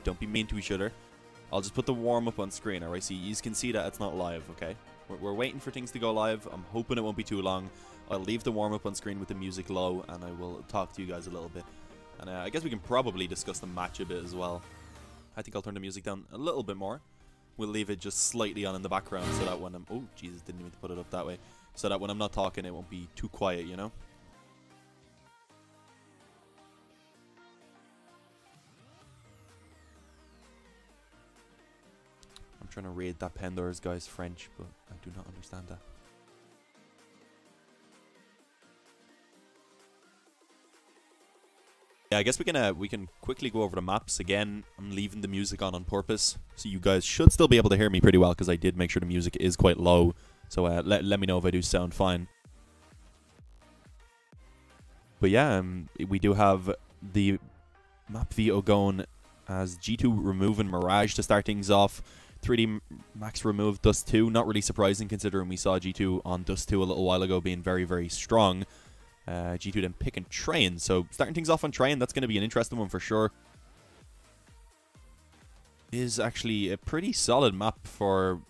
Don't be mean to each other. I'll just put the warm-up on screen, alright? So you can see that it's not live, okay? We're waiting for things to go live. I'm hoping it won't be too long. I'll leave the warm-up on screen with the music low, and I will talk to you guys a little bit. And I guess we can probably discuss the match a bit as well. I think I'll turn the music down a little bit more. We'll leave it just slightly on in the background so that when I'm... Oh, Jesus, didn't mean to put it up that way. So that when I'm not talking, it won't be too quiet, you know? I'm trying to read that Pandora's guy's French, but I do not understand that. Yeah, I guess we can quickly go over the maps again. I'm leaving the music on purpose, so you guys should still be able to hear me pretty well because I did make sure the music is quite low. So let me know if I do sound fine. But yeah, we do have the map veto going as G2 removing Mirage to start things off. 3D Max removed Dust 2. Not really surprising considering we saw G2 on Dust 2 a little while ago being very, very strong. G2 then picking Train. So starting things off on Train, that's going to be an interesting one for sure. Is actually a pretty solid map for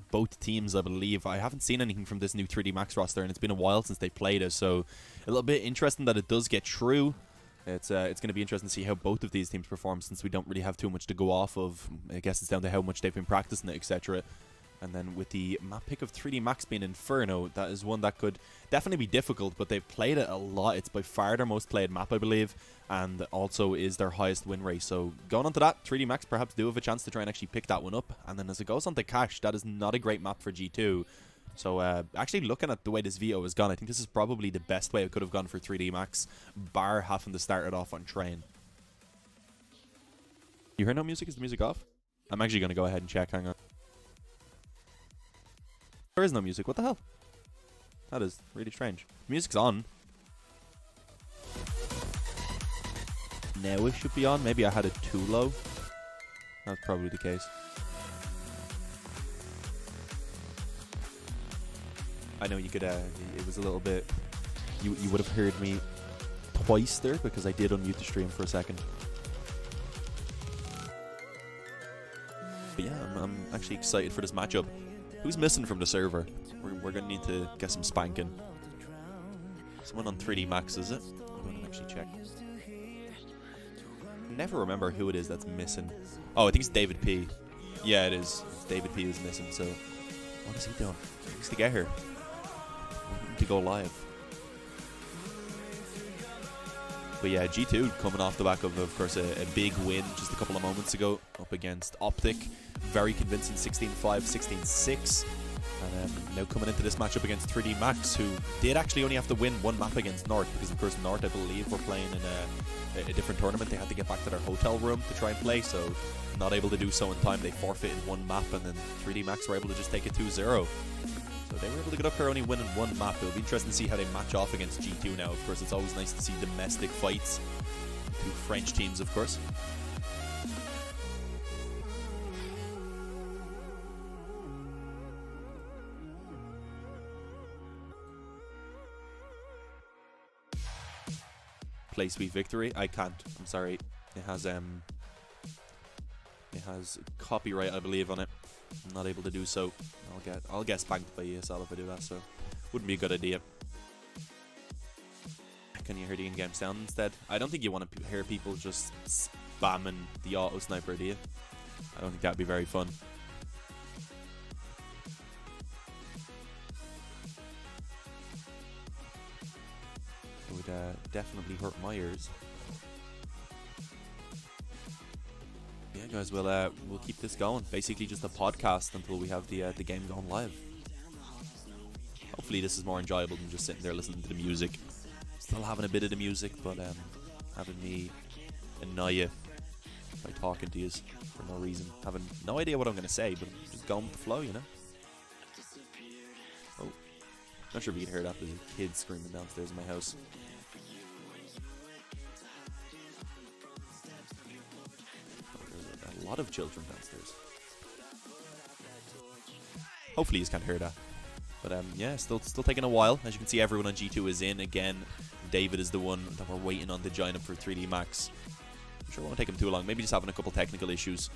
both teams, I believe. I haven't seen anything from this new 3D Max roster, and it's been a while since they played it, so a little bit interesting that it does get through. It's going to be interesting to see how both of these teams perform since we don't really have too much to go off of. I guess it's down to how much they've been practicing it, etc. And then with the map pick of 3D Max being Inferno, that is one that could definitely be difficult, but they've played it a lot. It's by far their most played map, I believe, and also is their highest win rate. So going on to that, 3D Max perhaps do have a chance to try and actually pick that one up. And then as it goes on to Cash, that is not a great map for G2. So actually looking at the way this veto has gone, I think this is probably the best way it could have gone for 3D Max, bar having to start it off on Train. You hear no music? Is the music off? I'm actually going to go ahead and check. Hang on. There is no music. What the hell? That is really strange. Music's on. Now it should be on. Maybe I had it too low. That's probably the case. I know you could, it was a little bit... You would have heard me twice there because I did unmute the stream for a second. But yeah, I'm actually excited for this matchup. Who's missing from the server? We're going to need to get some spanking. Someone on 3D Max, is it? I'm going to actually check. I never remember who it is that's missing. Oh, I think it's David P. Yeah, it is. David P is missing, so... What is he doing? He needs to get here. We need to go live. But yeah, G2 coming off the back of course, a big win just a couple of moments ago up against Optic. Very convincing 16-5, 16-6. And now coming into this matchup against 3D Max, who did actually only have to win one map against North, because of course North, I believe, were playing in a different tournament. They had to get back to their hotel room to try and play, so not able to do so in time. They forfeited one map, and then 3D Max were able to just take it 2-0. So they were able to get up here only winning one map. It'll be interesting to see how they match off against G2 now. Of course, it's always nice to see domestic fights. Two French teams, of course. Play Sweet Victory. I can't. I'm sorry. It has copyright, I believe, on it. I'm not able to do so. I'll get spanked by ESL if I do that, so wouldn't be a good idea. Can you hear the in-game sound instead? I don't think you want to hear people just spamming the auto sniper, do you? I don't think that'd be very fun. It would definitely hurt my ears. Yeah, guys, we'll keep this going. Basically, just a podcast until we have the game going live. Hopefully, this is more enjoyable than just sitting there listening to the music. Still having a bit of the music, but having me annoy you by talking to you for no reason. Having no idea what I'm going to say, but just going with the flow, you know. Oh, not sure if you can hear that. There's a kid screaming downstairs in my house. A lot of children downstairs. Hopefully you can't hear that. But yeah, still taking a while. As you can see, everyone on G2 is in again. David is the one that we're waiting on to join up for 3D Max. I'm sure it won't take him too long. Maybe just having a couple technical issues.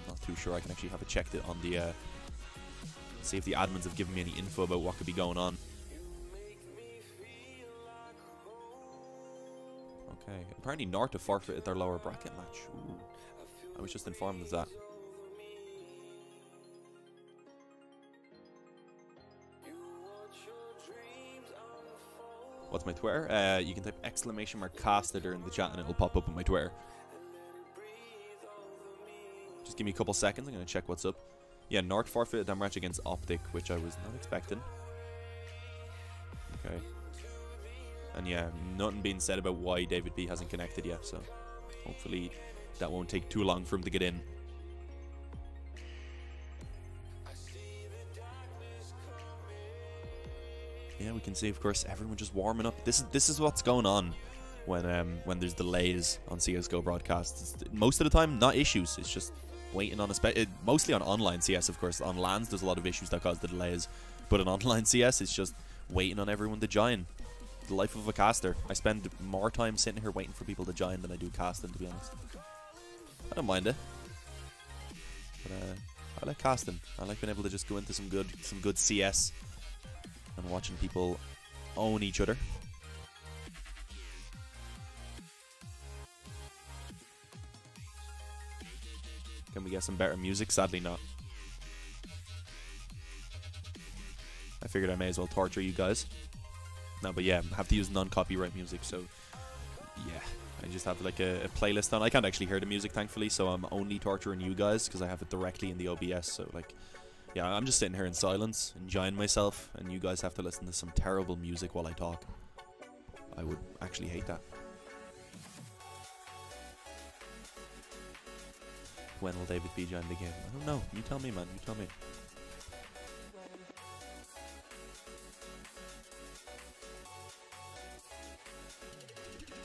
Not too sure. I can actually have it checked it on the see if the admins have given me any info about what could be going on. Okay, apparently North have forfeited their lower bracket match. Ooh. I was just informed of that. What's my Twitter? You can type !caster during the chat and it'll pop up on my Twitter. Just give me a couple seconds, I'm going to check what's up. Yeah, North forfeited their match against Optic, which I was not expecting. Okay. And yeah, nothing being said about why David B hasn't connected yet, so hopefully that won't take too long for him to get in. Yeah, we can see, of course, everyone just warming up. This is what's going on when there's delays on CS:GO broadcasts. Most of the time, not issues. It's just waiting on mostly on online CS, of course. On LANs, there's a lot of issues that cause the delays, but in online CS, it's just waiting on everyone to join. The life of a caster. I spend more time sitting here waiting for people to join than I do casting, to be honest. I don't mind it, but I like casting. I like being able to just go into some good CS and watching people own each other. Can we get some better music? Sadly not. I figured I may as well torture you guys. No, but yeah, I have to use non-copyright music, so yeah. I just have like a playlist on. I can't actually hear the music, thankfully, so I'm only torturing you guys because I have it directly in the OBS, so like, yeah, I'm just sitting here in silence, enjoying myself, and you guys have to listen to some terrible music while I talk. I would actually hate that. When will David B join the game? I don't know. You tell me, man. You tell me.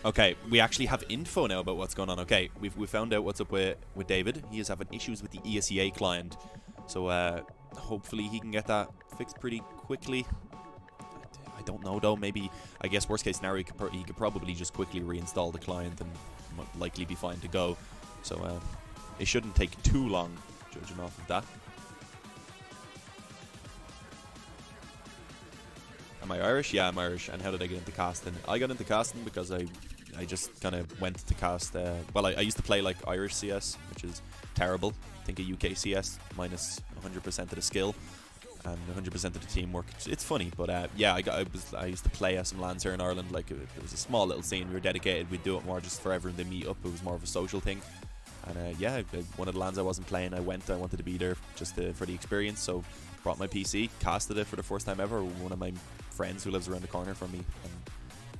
Okay, we actually have info now about what's going on. Okay, we found out what's up with David. He is having issues with the ESEA client. So hopefully he can get that fixed pretty quickly. I don't know though. Maybe, I guess worst case scenario, he could probably just quickly reinstall the client and might likely be fine to go. So it shouldn't take too long, judging off of that. Am I Irish? Yeah, I'm Irish. And how did I get into casting? I got into casting because I just kind of went to cast. Well, I used to play like Irish CS, which is terrible. I think a UK CS minus 100% of the skill and 100% of the teamwork. It's funny, but yeah, I used to play some LANs here in Ireland. Like it was a small little scene. We were dedicated. We'd do it more just for everyone to meet up. It was more of a social thing. And yeah, one of the LANs I wasn't playing, I wanted to be there just for the experience. So brought my PC, casted it for the first time ever. One of my friends who lives around the corner from me, and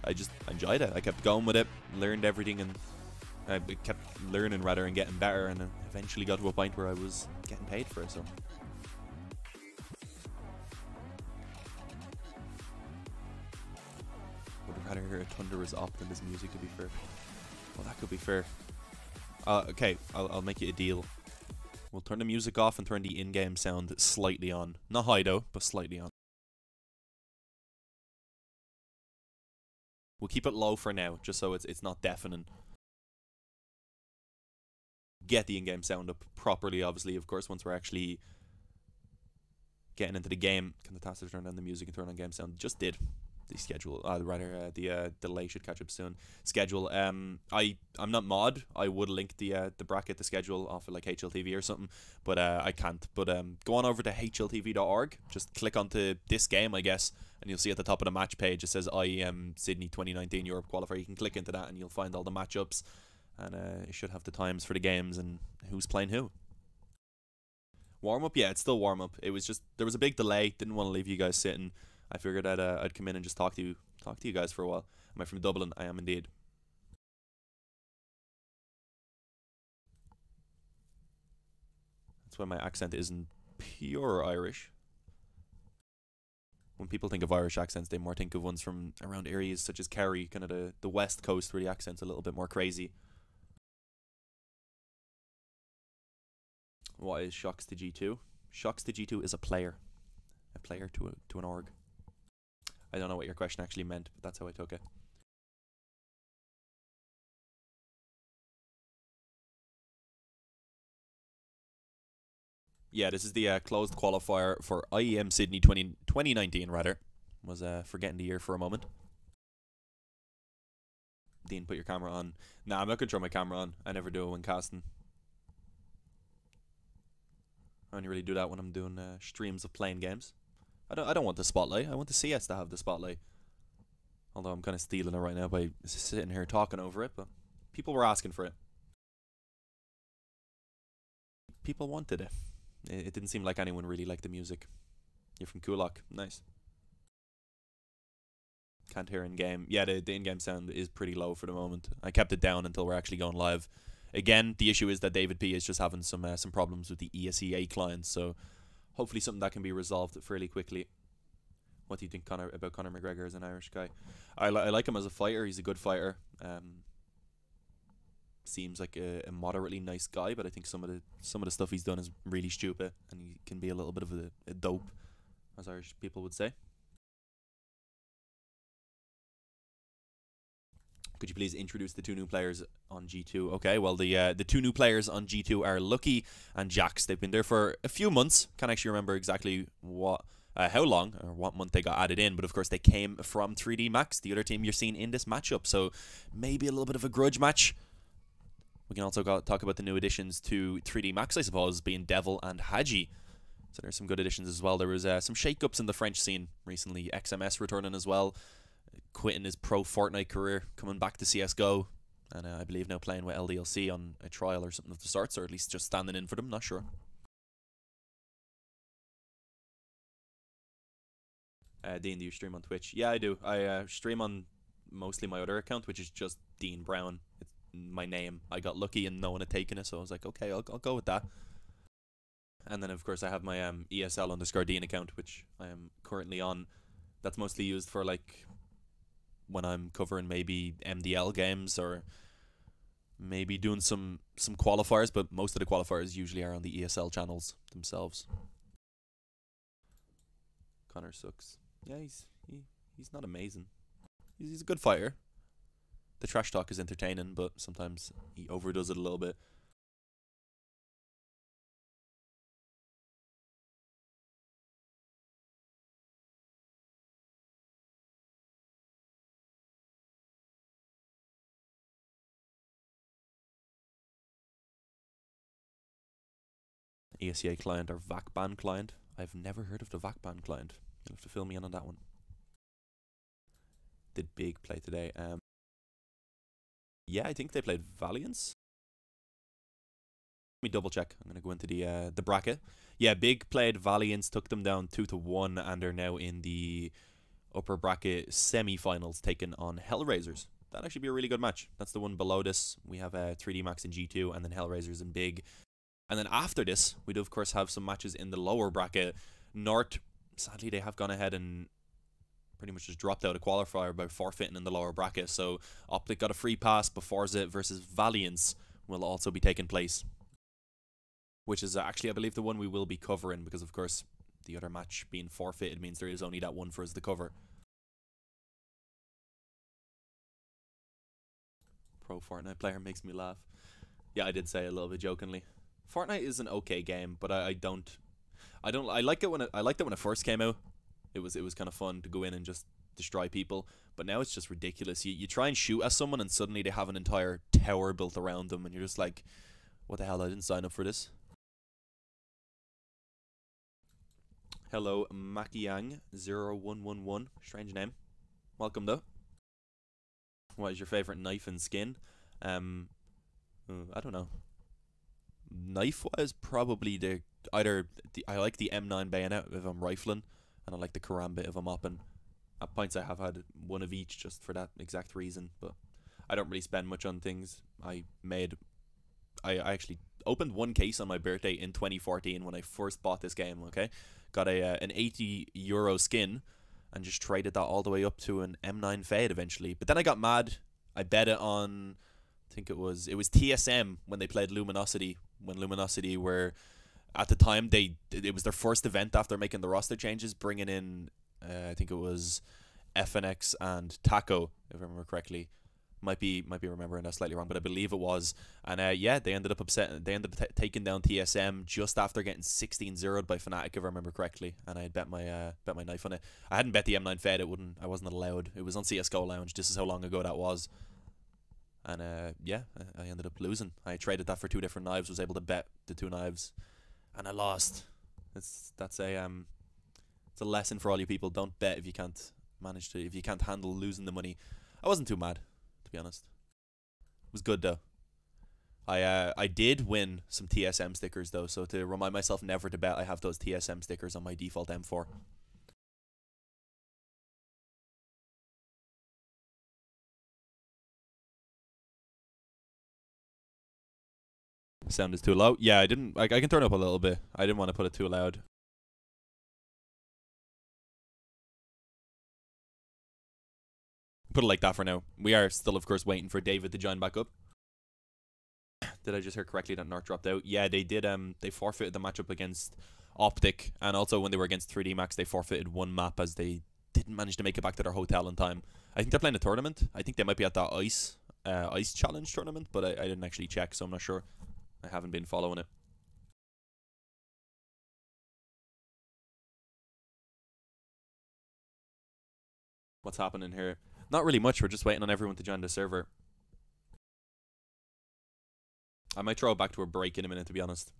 I just enjoyed it. I kept going with it, learned everything, and I kept learning rather and getting better, and eventually got to a point where I was getting paid for it. So would rather hear a thunder is up than this music, to be fair. Well, that could be fair. Okay, I'll make you a deal. We'll turn the music off and turn the in-game sound slightly on. Not high though, but slightly on. We'll keep it low for now, just so it's not deafening. Get the in-game sound up properly, obviously, of course, once we're actually getting into the game. Can the taster turn down the music and turn on game sound? Just did. The schedule, the delay should catch up soon. Schedule. I'm not mod. I would link the bracket, the schedule off of like HLTV or something, but I can't. But go on over to hltv.org. Just click onto this game, I guess, and you'll see at the top of the match page it says IEM Sydney 2019 Europe Qualifier. You can click into that and you'll find all the matchups, and it should have the times for the games and who's playing who. Warm up, yeah, it's still warm up. It was just there was a big delay. Didn't want to leave you guys sitting. I figured I'd come in and just talk to you guys for a while. Am I from Dublin? I am indeed. That's why my accent isn't pure Irish. When people think of Irish accents, they more think of ones from around areas such as Kerry, kind of the west coast, where the accent's a little bit more crazy. What is Shocks to G2? Shocks to G2 is a player to an org. I don't know what your question actually meant, but that's how I took it. Yeah, this is the closed qualifier for IEM Sydney 2019, rather. Was forgetting the year for a moment. Dean, put your camera on. Nah, I'm not going to turn my camera on. I never do it when casting. I only really do that when I'm doing streams of playing games. I don't want the spotlight. I want the CS to have the spotlight. Although I'm kind of stealing it right now by sitting here talking over it, but people were asking for it. People wanted it. It didn't seem like anyone really liked the music. You're from Kulak. Nice. Can't hear in game. Yeah, the in-game sound is pretty low for the moment. I kept it down until we're actually going live. Again, the issue is that David P is just having some problems with the ESEA client, so hopefully something that can be resolved fairly quickly. What do you think, Conor, about Conor McGregor as an Irish guy? I like him as a fighter. He's a good fighter. Seems like a moderately nice guy, but I think some of the stuff he's done is really stupid, and he can be a little bit of a dope, as Irish people would say. Could you please introduce the two new players on G2? Okay, well, the two new players on G2 are Lucky and Jax. They've been there for a few months. Can't actually remember exactly how long or what month they got added in, but of course they came from 3D Max, the other team you're seeing in this matchup. So maybe a little bit of a grudge match. We can also talk about the new additions to 3D Max, I suppose, being Devil and Haji. So there's some good additions as well. There was some shake-ups in the French scene recently. XMS returning as well. Quitting his pro Fortnite career, coming back to CSGO, and I believe now playing with LDLC on a trial or something of the sorts, or at least just standing in for them, not sure. Dean, do you stream on Twitch? Yeah, I do. I stream on mostly my other account, which is just Dean Brown. It's my name. I got lucky and no one had taken it, so I was like, okay, I'll go with that. And then, of course, I have my ESL_Dean account, which I am currently on. That's mostly used for, like, when I'm covering maybe MDL games or maybe doing some qualifiers, but most of the qualifiers usually are on the ESL channels themselves. Connor sucks. Yeah, he's not amazing. He's a good fighter. The trash talk is entertaining, but sometimes he overdoes it a little bit. ESEA client or VACBAN client. I've never heard of the VACBAN client. You'll have to fill me in on that one. Did Big play today? Yeah, I think they played Valiance. Let me double check. I'm gonna go into the bracket. Yeah, Big played Valiance, took them down 2-1, and they're now in the upper bracket semi-finals, taking on Hellraisers. That'd actually be a really good match. That's the one below this. We have 3D Max in G2, and then Hellraisers in Big. And then after this, we do, of course, have some matches in the lower bracket. North, sadly, they have gone ahead and pretty much just dropped out a qualifier by forfeiting in the lower bracket. So Optic got a free pass, but Forza versus Valiance will also be taking place. Which is actually, I believe, the one we will be covering, because, of course, the other match being forfeited means there is only that one for us to cover. Pro Fortnite player makes me laugh. Yeah, I did say a little bit jokingly. Fortnite is an okay game, but I like it when I liked it when it first came out. It was kind of fun to go in and just destroy people, but now it's just ridiculous. You try and shoot at someone and suddenly they have an entire tower built around them and you're just like, what the hell, I didn't sign up for this. Hello, Makiyang0111. Strange name. Welcome though. What is your favorite knife and skin? I don't know. Knife-wise, probably I like the M9 bayonet if I'm rifling, and I like the Karambit if I'm mopping. At points I have had one of each just for that exact reason, but I don't really spend much on things. I actually opened one case on my birthday in 2014 when I first bought this game, okay? Got an €80 skin and just traded that all the way up to an M9 Fade eventually. But then I got mad. I bet it on, I think it was TSM when they played Luminosity, when Luminosity were, at the time, it was their first event after making the roster changes, bringing in, I think it was FNX and Taco, if I remember correctly. Might be remembering that slightly wrong, but I believe it was. And yeah, they ended up upsetting. They ended up taking down TSM just after getting 16-0'd by Fnatic, if I remember correctly. And I had bet my knife on it. I hadn't bet the M9 Fed. I wasn't allowed. It was on CS:GO Lounge. This is how long ago that was. And yeah, I ended up losing. I traded that for 2 different knives. Was able to bet the 2 knives, and I lost. It's a lesson for all you people. Don't bet if you can't handle losing the money. I wasn't too mad, to be honest. It was good though. I did win some TSM stickers though, so to remind myself never to bet, I have those TSM stickers on my default M4. Sound is too low. Yeah, I can turn up a little bit. I didn't want to put it too loud. Put it like that for now. We are still, of course, waiting for David to join back up. Did I just hear correctly that North dropped out? Yeah, they did. They forfeited the matchup against Optic, and also when they were against 3D Max, they forfeited 1 map as they didn't manage to make it back to their hotel in time. I think they're playing a tournament. I think they might be at that Ice Challenge tournament, but I didn't actually check, so I'm not sure. I haven't been following it. What's happening here? Not really much. We're just waiting on everyone to join the server. I might throw it back to a break in a minute, to be honest.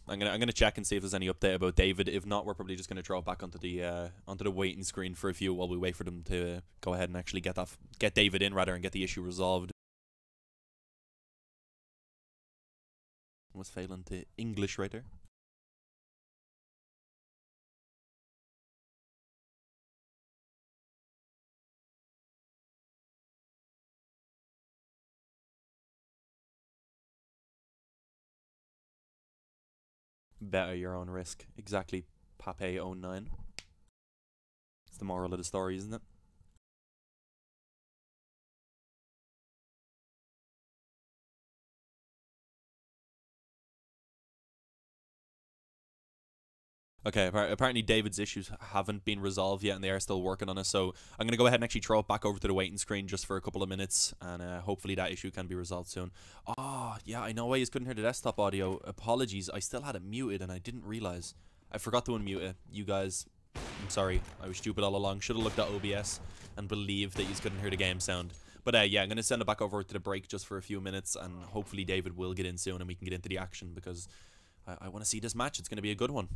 I'm gonna check and see if there's any update about David. If not, we're probably just gonna throw it back onto the waiting screen for a few while we wait for them to go ahead and actually get David in rather and get the issue resolved. Was failing to English right there. Better your own risk. Exactly. Pape09. It's the moral of the story, isn't it? Okay, apparently David's issues haven't been resolved yet and they are still working on it, so I'm going to go ahead and actually throw it back over to the waiting screen just for a couple of minutes, and hopefully that issue can be resolved soon. Oh, yeah, I know why you couldn't hear the desktop audio. Apologies, I still had it muted and I didn't realise. I forgot to unmute it. You guys, I'm sorry, I was stupid all along. Should have looked at OBS and believed that you couldn't hear the game sound. But yeah, I'm going to send it back over to the break just for a few minutes, and hopefully David will get in soon and we can get into the action, because I want to see this match. It's going to be a good one.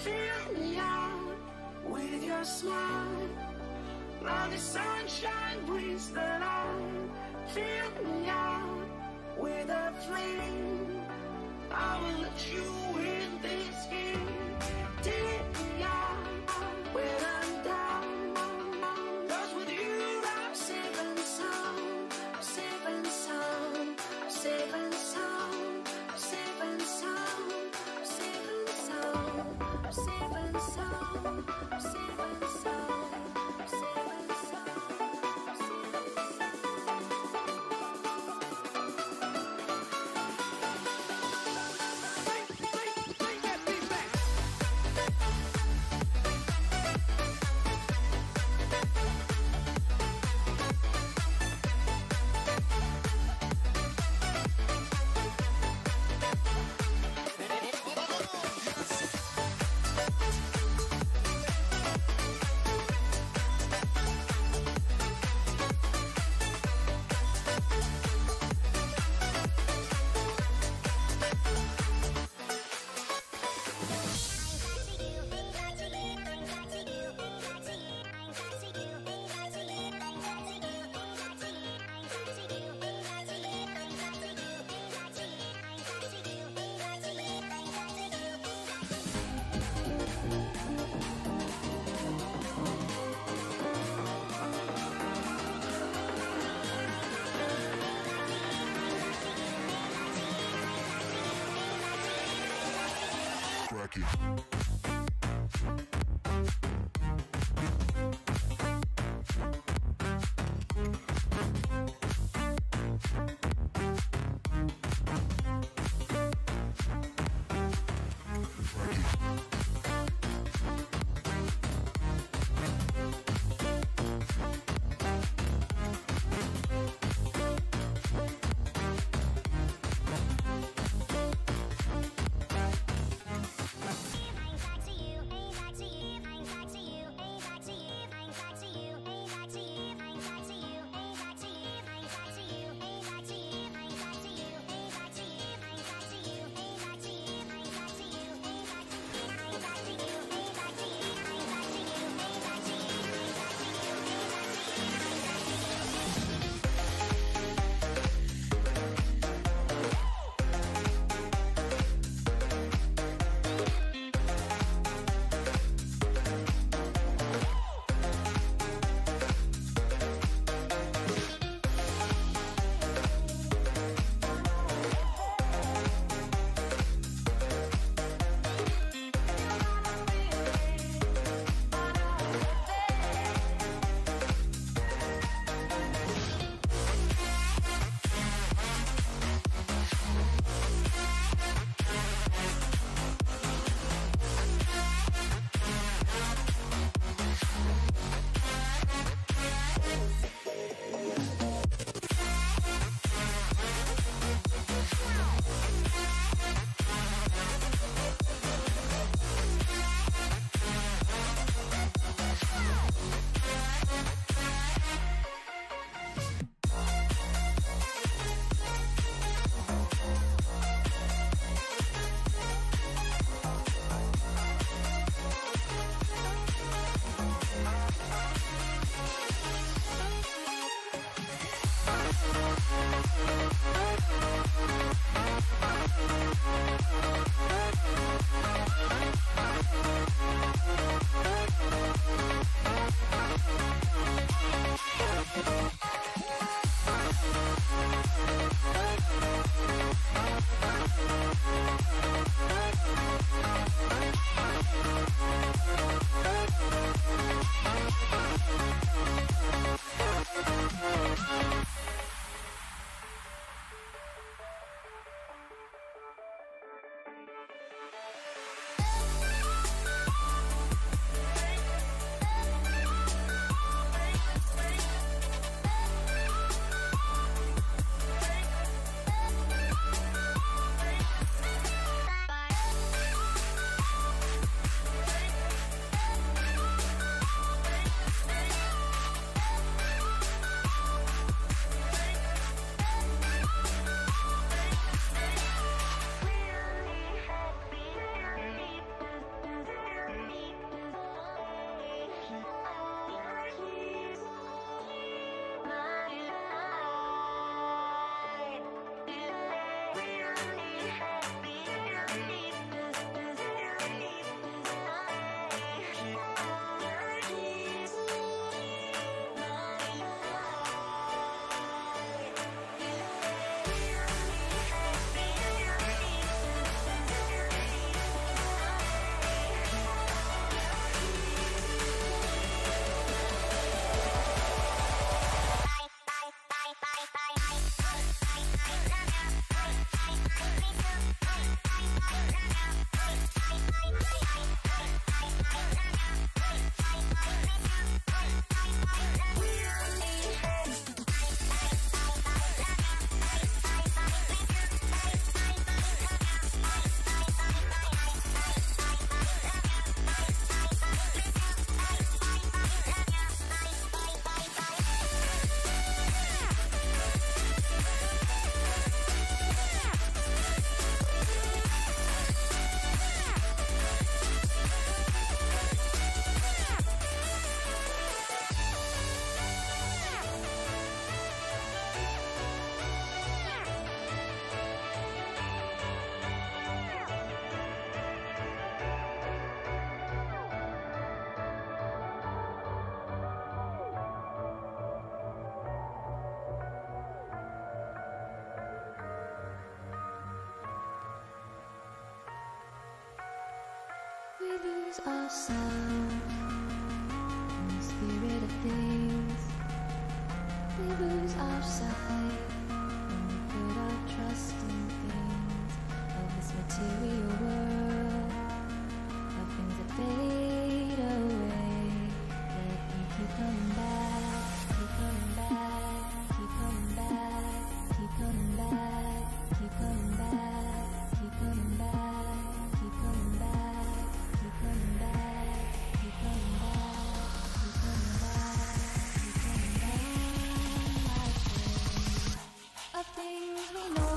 Fill me out with your smile. Now the sunshine brings the light. Fill me out with a flame. I will let you in this game. Take me out when I'm down. 'Cause with you I'm safe and sound. I'm safe and sound. I'm safe and sound. I'm safe and sound. I'm safe and sound. I'm safe and sound. I'm safe and sound. I'm safe and sound. Bring that beat back. lose ourselves in the spirit of things. We lose our sight when we put our trust in things of this material world, of things that fade away. Let them keep coming back, keep coming back, keep coming back, keep coming back, keep coming back, keep coming back, keep coming back, keep coming back, keep coming back, keep coming back, keep coming back. Of things we know.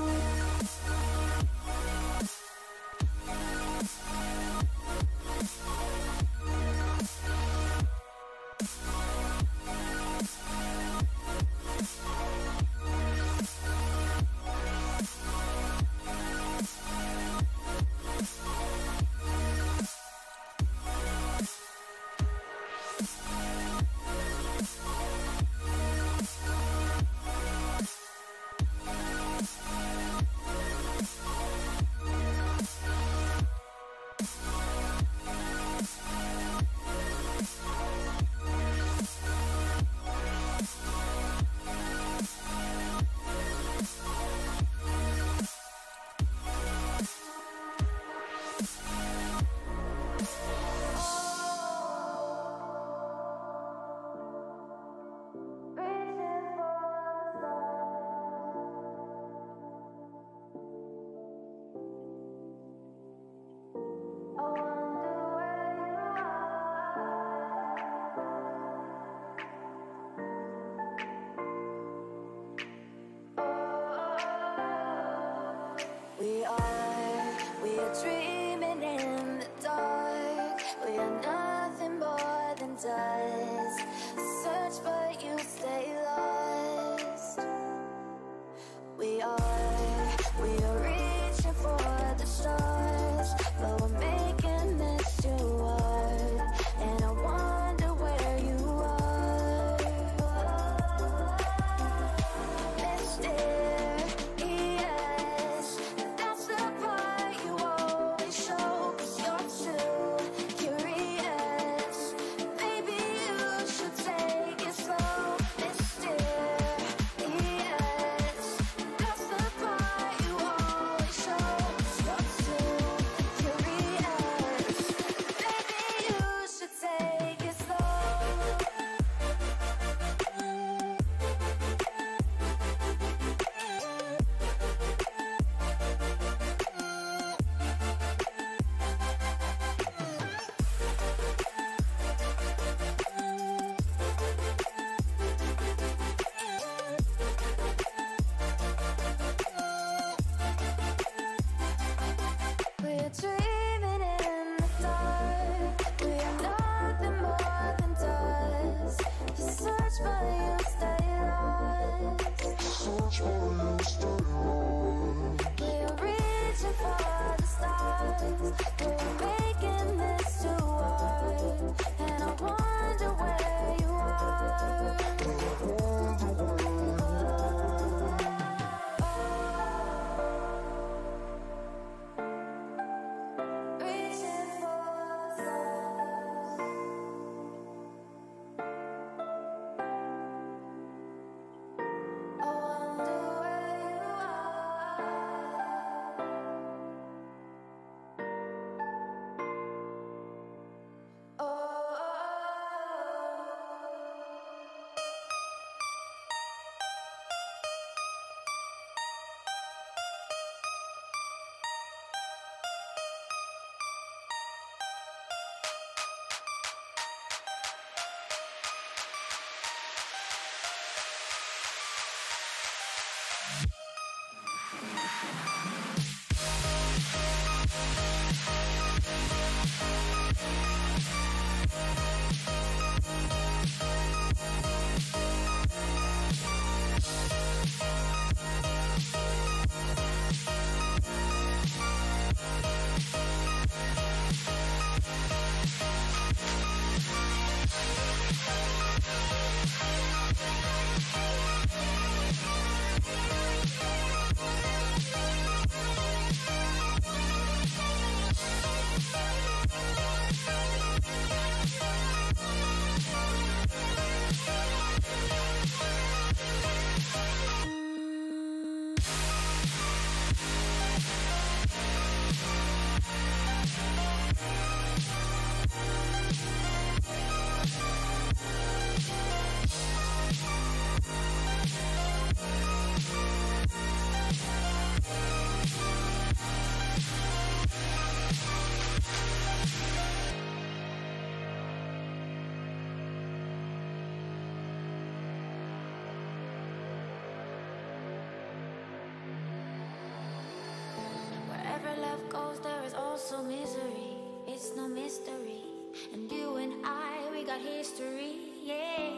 also misery, it's no mystery. And you and I, we got history, yeah.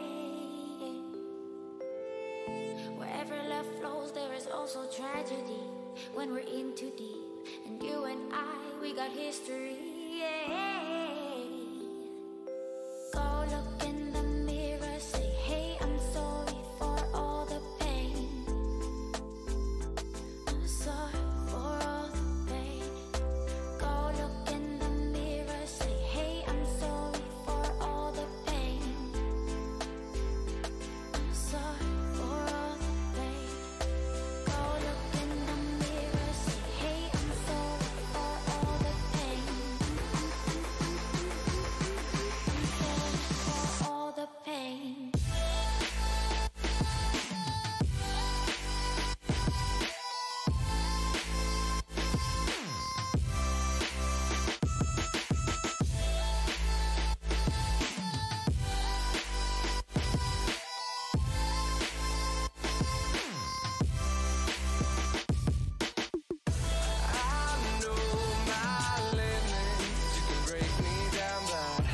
Wherever love flows, there is also tragedy when we're in too deep. And you and I, we got history, yeah. Go look in the mirror, say, hey, I'm sorry for all the pain. I'm sorry for all the pain. Go look in the mirror, say, hey, I'm sorry for all the pain. I'm sorry for all the pain. Go look in the mirror, say, hey, I'm sorry for all the pain. I'm sorry for all the pain. I know my limits. You can break me down, but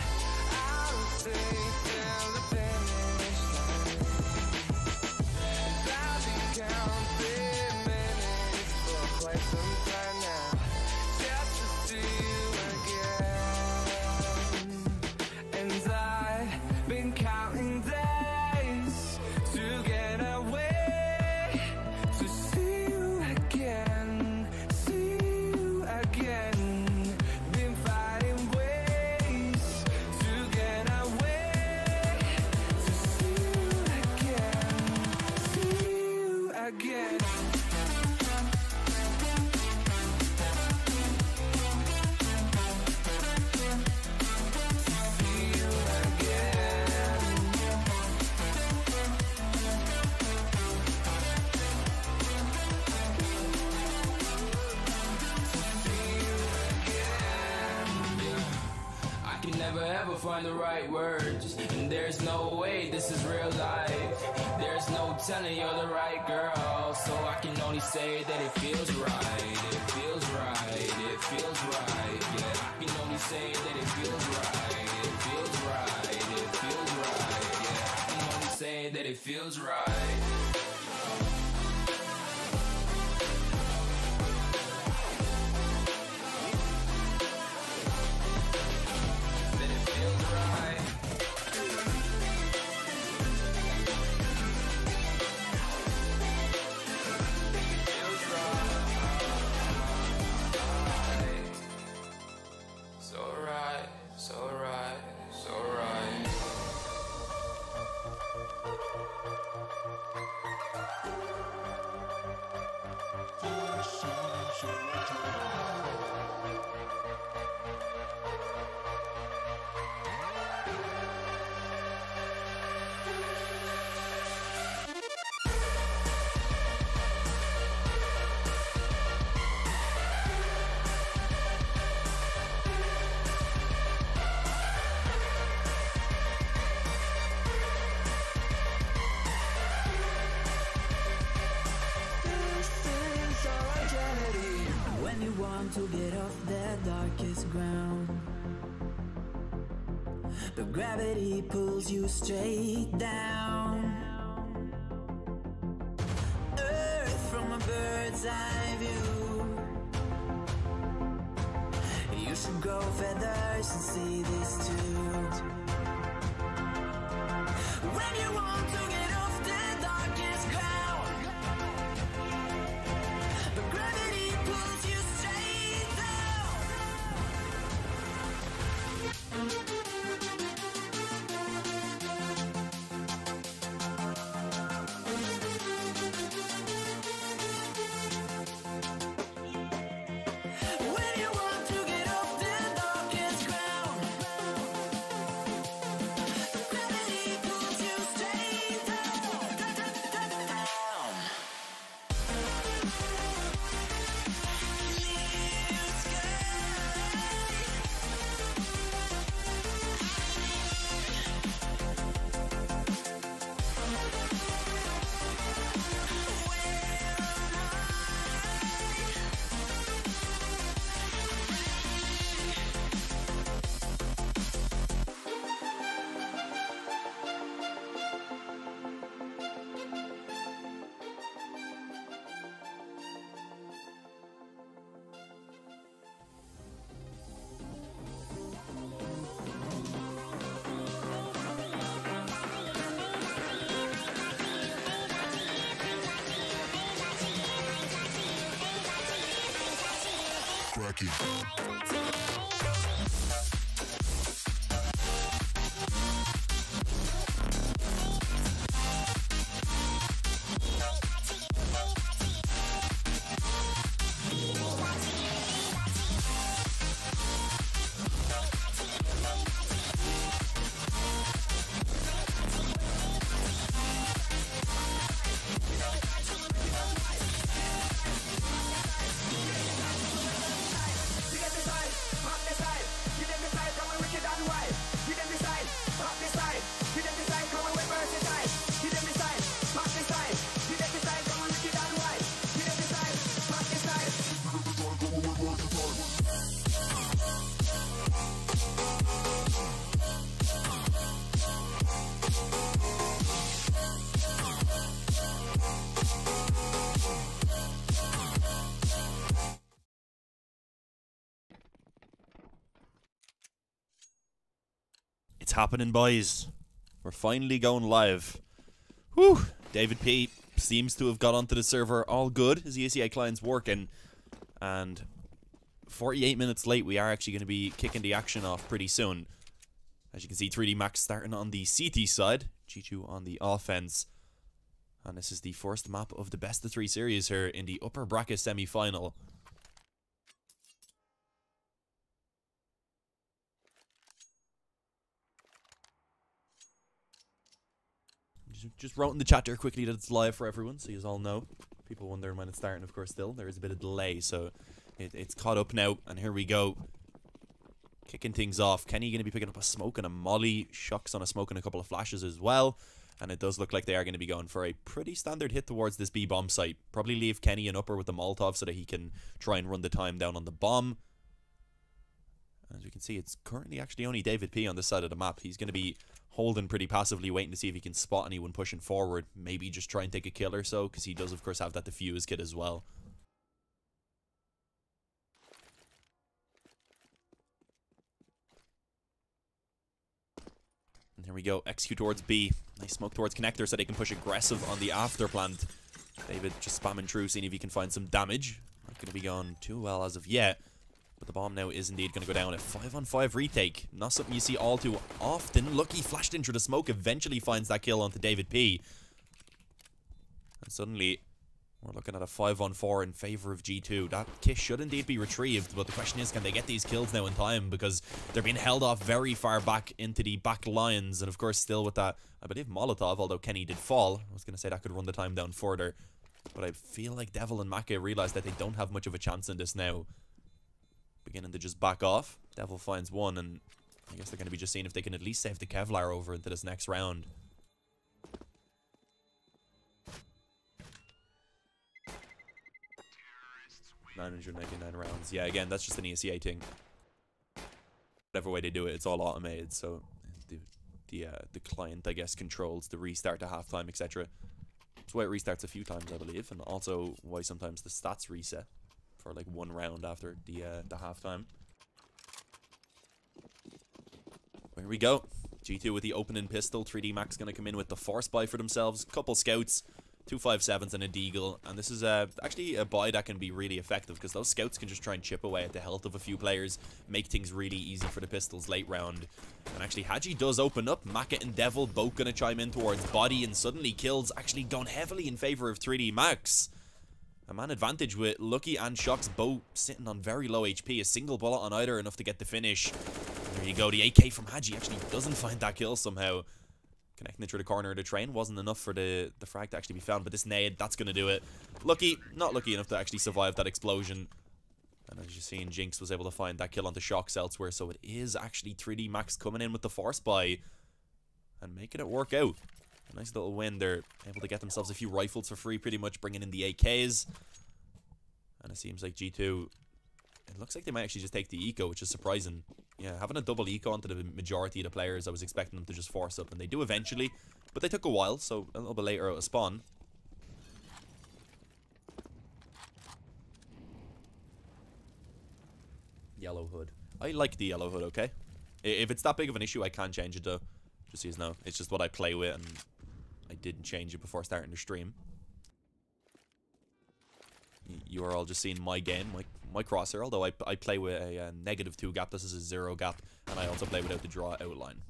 I will stay till the finish line. And I've been counting minutes for quite some time now, just to see you again. And I've been counting days to get away, to see you again, see you again. Been finding ways to get away, to see you again, see you again. See you again. I can never ever find the right words, and there's no way this is real life. There's no telling you're the right girl, so I can only say that it feels right. It feels right. It feels right. Yeah, I can only say that it feels right. It feels right. It feels right. Yeah, I can only say that it feels right. That it feels right. Feels right. So right, so right, so right. When you want to get off the darkest ground, but gravity pulls you straight down. Earth from a bird's eye view. You should grow feathers and see this too. When you want to get off the darkest ground, but gravity pulls you straight down. When you want to get off the darkest ground, It's happening, boys. We're finally going live. Whew. David P seems to have got onto the server all good. His ESEA client's working. And 48 minutes late, we are actually going to be kicking the action off pretty soon. As you can see, 3D Max starting on the CT side. G2 on the offense. And this is the first map of the best of 3 series here in the upper bracket semi-final. Just wrote in the chat there quickly that it's live for everyone, so you all know. People wondering when it's starting, of course, still. There is a bit of delay, so it's caught up now. And here we go. Kicking things off. Kenny going to be picking up a smoke and a molly. Shocks on a smoke and a couple of flashes as well. And it does look like they are going to be going for a pretty standard hit towards this B-bomb site. Probably leave Kenny an upper with the Molotov so that he can try and run the time down on the bomb. As you can see, it's currently actually only David P on this side of the map. He's going to be holding pretty passively, waiting to see if he can spot anyone pushing forward. Maybe just try and take a kill or so, because he does, of course, have that defuse kit as well. And here we go. Execute towards B. Nice smoke towards connector so they can push aggressive on the after plant. David just spamming through, seeing if he can find some damage. Not going to be going too well as of yet. But the bomb now is indeed going to go down. A 5-on-5 retake. Not something you see all too often. Lucky flashed into the smoke. Eventually finds that kill onto David P. And suddenly, we're looking at a 5-on-4 in favor of G2. That kiss should indeed be retrieved. But the question is, can they get these kills now in time? Because they're being held off very far back into the back lines. And of course, still with that, I believe, Molotov, although Kenny did fall. I was going to say that could run the time down further. But I feel like Devil and Maka realize that they don't have much of a chance in this now. Beginning to just back off. Devil finds one, and I guess they're going to be just seeing if they can at least save the Kevlar over into this next round. $999 rounds. Yeah, again, that's just an ESEA thing. Whatever way they do it, it's all automated, so the client, I guess, controls the restart to halftime, etc. That's why it restarts a few times, I believe, and also why sometimes the stats reset for like one round after the halftime. Here we go. G2 with the opening pistol. 3D Max going to come in with the force buy for themselves. Couple scouts, 257s and a deagle. And this is actually a buy that can be really effective because those scouts can just try and chip away at the health of a few players, make things really easy for the pistols late round. And actually, Haji does open up. Maka and Devil both going to chime in towards body, and suddenly kills actually gone heavily in favor of 3D Max. A man advantage with Lucky and Shocks both sitting on very low HP. A single bullet on either enough to get the finish. And there you go. The AK from Haji actually doesn't find that kill somehow. Connecting it through the corner of the train wasn't enough for the frag to actually be found. But this nade, that's going to do it. Lucky, not lucky enough to actually survive that explosion. And as you're seeing, Jinx was able to find that kill onto Shocks elsewhere. So it is actually 3D Max coming in with the force buy and making it work out. A nice little win. They're able to get themselves a few rifles for free, pretty much bringing in the AKs. And it seems like G2, it looks like they might actually just take the eco, which is surprising. Yeah, having a double eco onto the majority of the players, I was expecting them to just force up, and they do eventually. But they took a while, so a little bit later out of spawn. Yellow hood. I like the yellow hood, okay? If it's that big of an issue, I can change it though. Just so you know, it's just what I play with, and I didn't change it before starting the stream. You are all just seeing my game, my crosshair, although I play with a -2 gap. This is a 0 gap, and I also play without the draw outline.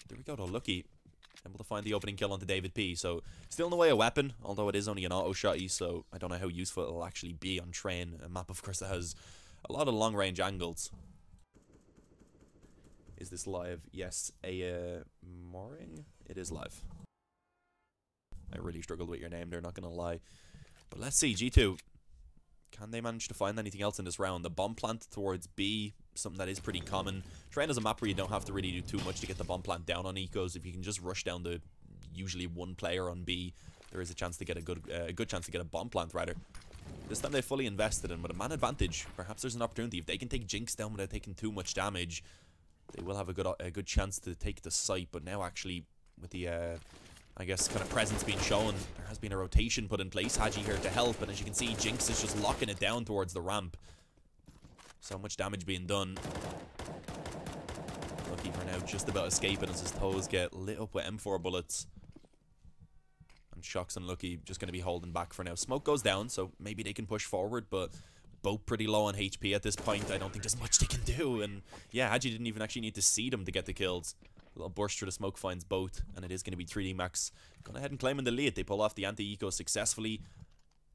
There we go, though. Lucky. Able to find the opening kill onto David P. So, still in the way of weapon, although it is only an auto shotty, so I don't know how useful it'll actually be on train. A map, of course, that has a lot of long-range angles. Is this live? Yes. Mooring? It is live. I really struggled with your name there, not going to lie. But let's see, G2. Can they manage to find anything else in this round? The bomb plant towards B, something that is pretty common. Train is a map where you don't have to really do too much to get the bomb plant down on ecos. If you can just rush down the usually one player on B, there is a chance to get a good chance to get a bomb plant, rather. This time they fully invested in, with a man advantage, perhaps there's an opportunity. If they can take Jinx down without taking too much damage, they will have a good chance to take the site. But now, actually, with the I guess kind of presence being shown, there has been a rotation put in place. Haji here to help, and as you can see, Jinx is just locking it down towards the ramp. So much damage being done. Lucky for now, just about escaping as his toes get lit up with M4 bullets. And Shocks and Lucky just going to be holding back for now. Smoke goes down, so maybe they can push forward, but both pretty low on HP at this point. I don't think there's much they can do. And yeah, Haji didn't even actually need to see them to get the kills. A little burst through the smoke finds both, and it is going to be 3D Max going ahead and claiming the lead. They pull off the anti-eco successfully,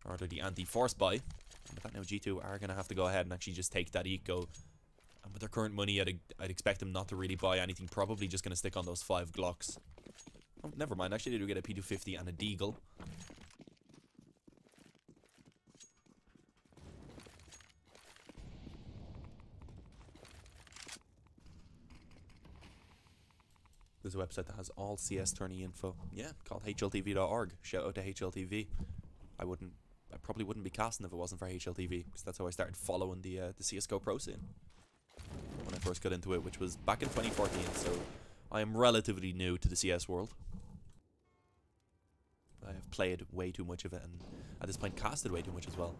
or the anti-force buy. And with that now, G2 are going to have to go ahead and actually just take that eco. And with their current money, I'd expect them not to really buy anything. Probably just going to stick on those 5 Glocks. Oh, never mind. Actually, they do get a P250 and a Deagle. There's a website that has all CS tourney info. Yeah, called HLTV.org. Shout out to HLTV. I probably wouldn't be casting if it wasn't for HLTV, because that's how I started following the CSGO pro scene when I first got into it, which was back in 2014. So I am relatively new to the CS world. I have played way too much of it, and at this point casted way too much as well.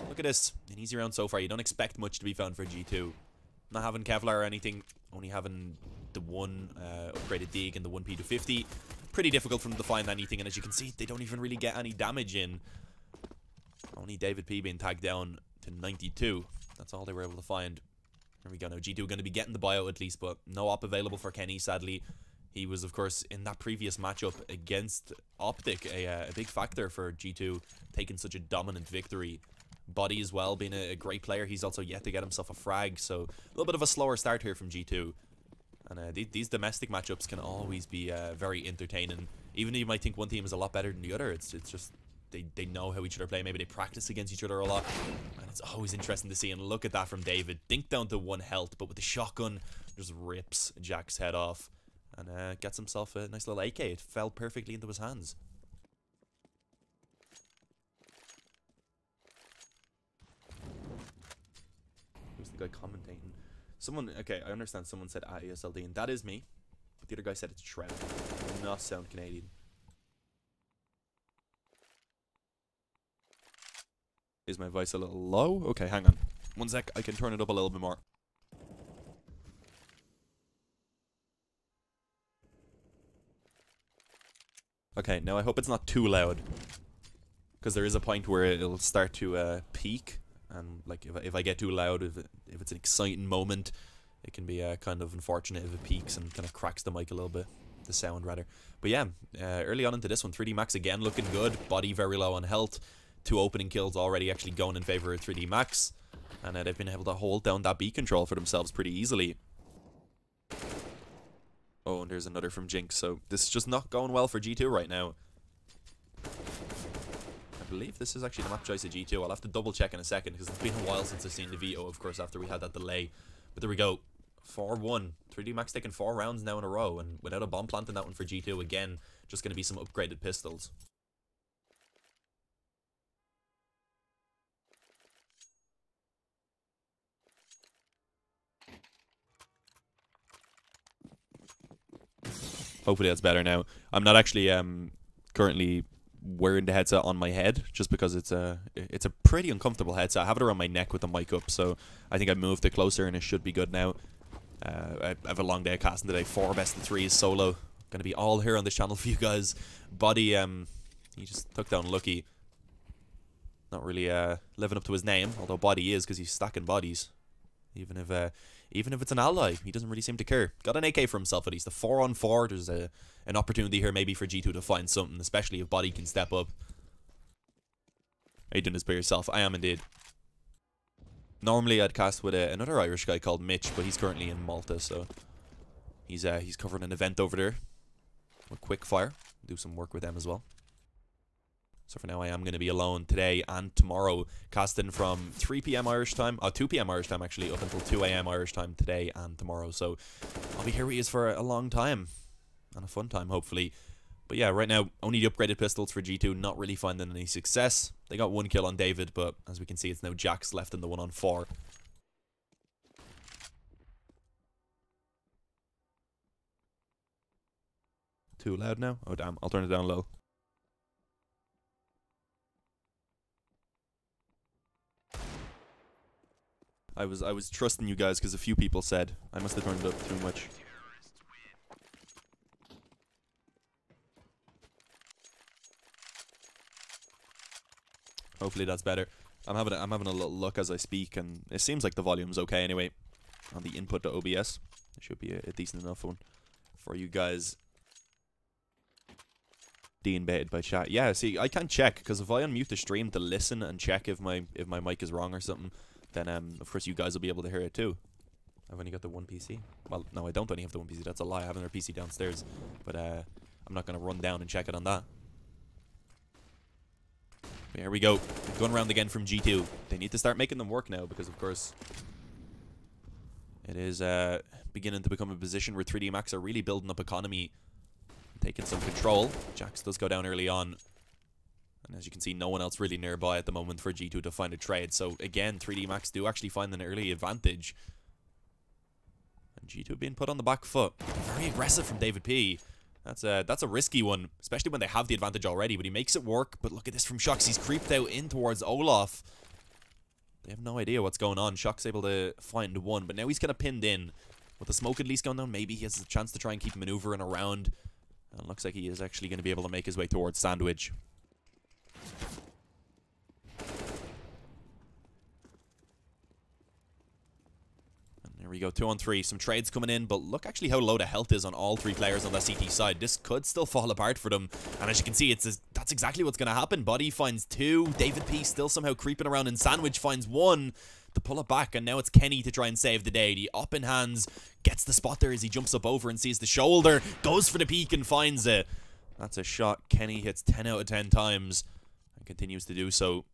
Look at this, an easy round so far. You don't expect much to be found for G2. Not having Kevlar or anything, only having the one upgraded Dig and the one P250. Pretty difficult for them to find anything, and as you can see, they don't even really get any damage in. Only David P being tagged down to 92. That's all they were able to find. There we go. Now G2 going to be getting the buyout at least, but no op available for Kenny, sadly. He was, of course, in that previous matchup against Optic, a big factor for G2 taking such a dominant victory. Body as well, being a great player. He's also yet to get himself a frag, so a little bit of a slower start here from G2. And these domestic matchups can always be very entertaining. Even though you might think one team is a lot better than the other, it's just they know how each other play. Maybe they practice against each other a lot, and it's always interesting to see. And look at that from David. Dink down to 1 health, but with the shotgun, just rips Jack's head off and gets himself a nice little AK. It fell perfectly into his hands. Who's the guy commentating? Someone, okay, I understand someone said ESLD, and that is me. But the other guy said it's Shroud. Does not sound Canadian. Is my voice a little low? Okay, hang on. 1 sec, I can turn it up a little bit more. Okay, now I hope it's not too loud. Because there is a point where it'll start to peak. And like if I get too loud, if it's an exciting moment, it can be kind of unfortunate if it peaks and kind of cracks the mic a little bit, the sound rather. But yeah, early on into this one, 3D Max again looking good. Body very low on health. 2 opening kills already actually going in favor of 3D Max, and they've been able to hold down that B control for themselves pretty easily. Oh, and there's another from Jinx. So this is just not going well for G2 right now. I believe this is actually the map choice of G2. I'll have to double check in a second because it's been a while since I've seen the veto, of course, after we had that delay. But there we go. 4-1. 3D Max taking 4 rounds now in a row, and without a bomb plant in that one for G2, again, just going to be some upgraded pistols. Hopefully that's better now. I'm not actually currently wearing the headset on my head just because it's a pretty uncomfortable headset. I have it around my neck with the mic up, so I think I moved it closer and it should be good now. I have a long day of casting today. 4 best of 3s solo. Gonna be all here on this channel for you guys. Body, he just took down Lucky. Not really living up to his name, although body is because he's stacking bodies. Even if it's an ally, he doesn't really seem to care. Got an AK for himself at least. A 4-on-4. There's an opportunity here maybe for G2 to find something, especially if body can step up. Are you doing this by yourself? I am indeed. Normally I'd cast with another Irish guy called Mitch, but he's currently in Malta, so he's covering an event over there with Quickfire. Do some work with them as well. So for now I am going to be alone today and tomorrow, casting from 3 PM Irish time, 2 PM Irish time actually, up until 2 AM Irish time today and tomorrow. So I'll be here with you for a long time, and a fun time hopefully. But yeah, right now, only the upgraded pistols for G2, not really finding any success. They got 1 kill on David, but as we can see, it's now Jax left in the 1-on-4. Too loud now? Oh damn, I'll turn it down low. I was trusting you guys because a few people said I must have turned it up too much. Hopefully that's better. I'm having a little look as I speak, and it seems like the volume's okay anyway. On the input to OBS, it should be a decent enough one for you guys. Baited by chat. Yeah, see, I can't check because if I unmute the stream to listen and check if my mic is wrong or something, then of course you guys will be able to hear it too. I've only got the 1 PC. Well, no, I don't only have the 1 PC. That's a lie. I have another PC downstairs, but I'm not gonna run down and check it on that. Here we go. Gun round again from G2. They need to start making them work now because, of course, it is beginning to become a position where 3D Max are really building up economy, taking some control. Jax does go down early on. And as you can see, no one else really nearby at the moment for G2 to find a trade. So, again, 3D Max do actually find an early advantage. And G2 being put on the back foot. Very aggressive from David P. That's a risky one, especially when they have the advantage already, but he makes it work. But look at this from Shox. He's creeped out in towards Olaf. They have no idea what's going on. Shock's able to find one, but now he's kind of pinned in. With the smoke at least going down, maybe he has a chance to try and keep maneuvering around. And it looks like he is actually going to be able to make his way towards Sandwich. There we go, 2-on-3. Some trades coming in, but look actually how low the health is on all 3 players on the CT side. This could still fall apart for them. And as you can see, that's exactly what's going to happen. Body finds 2. David P still somehow creeping around, and Sandwich finds 1 to pull it back. And now it's Kenny to try and save the day. The up in hands gets the spot there as he jumps up over and sees the shoulder. Goes for the peek and finds it. That's a shot Kenny hits 10 out of 10 times and continues to do so.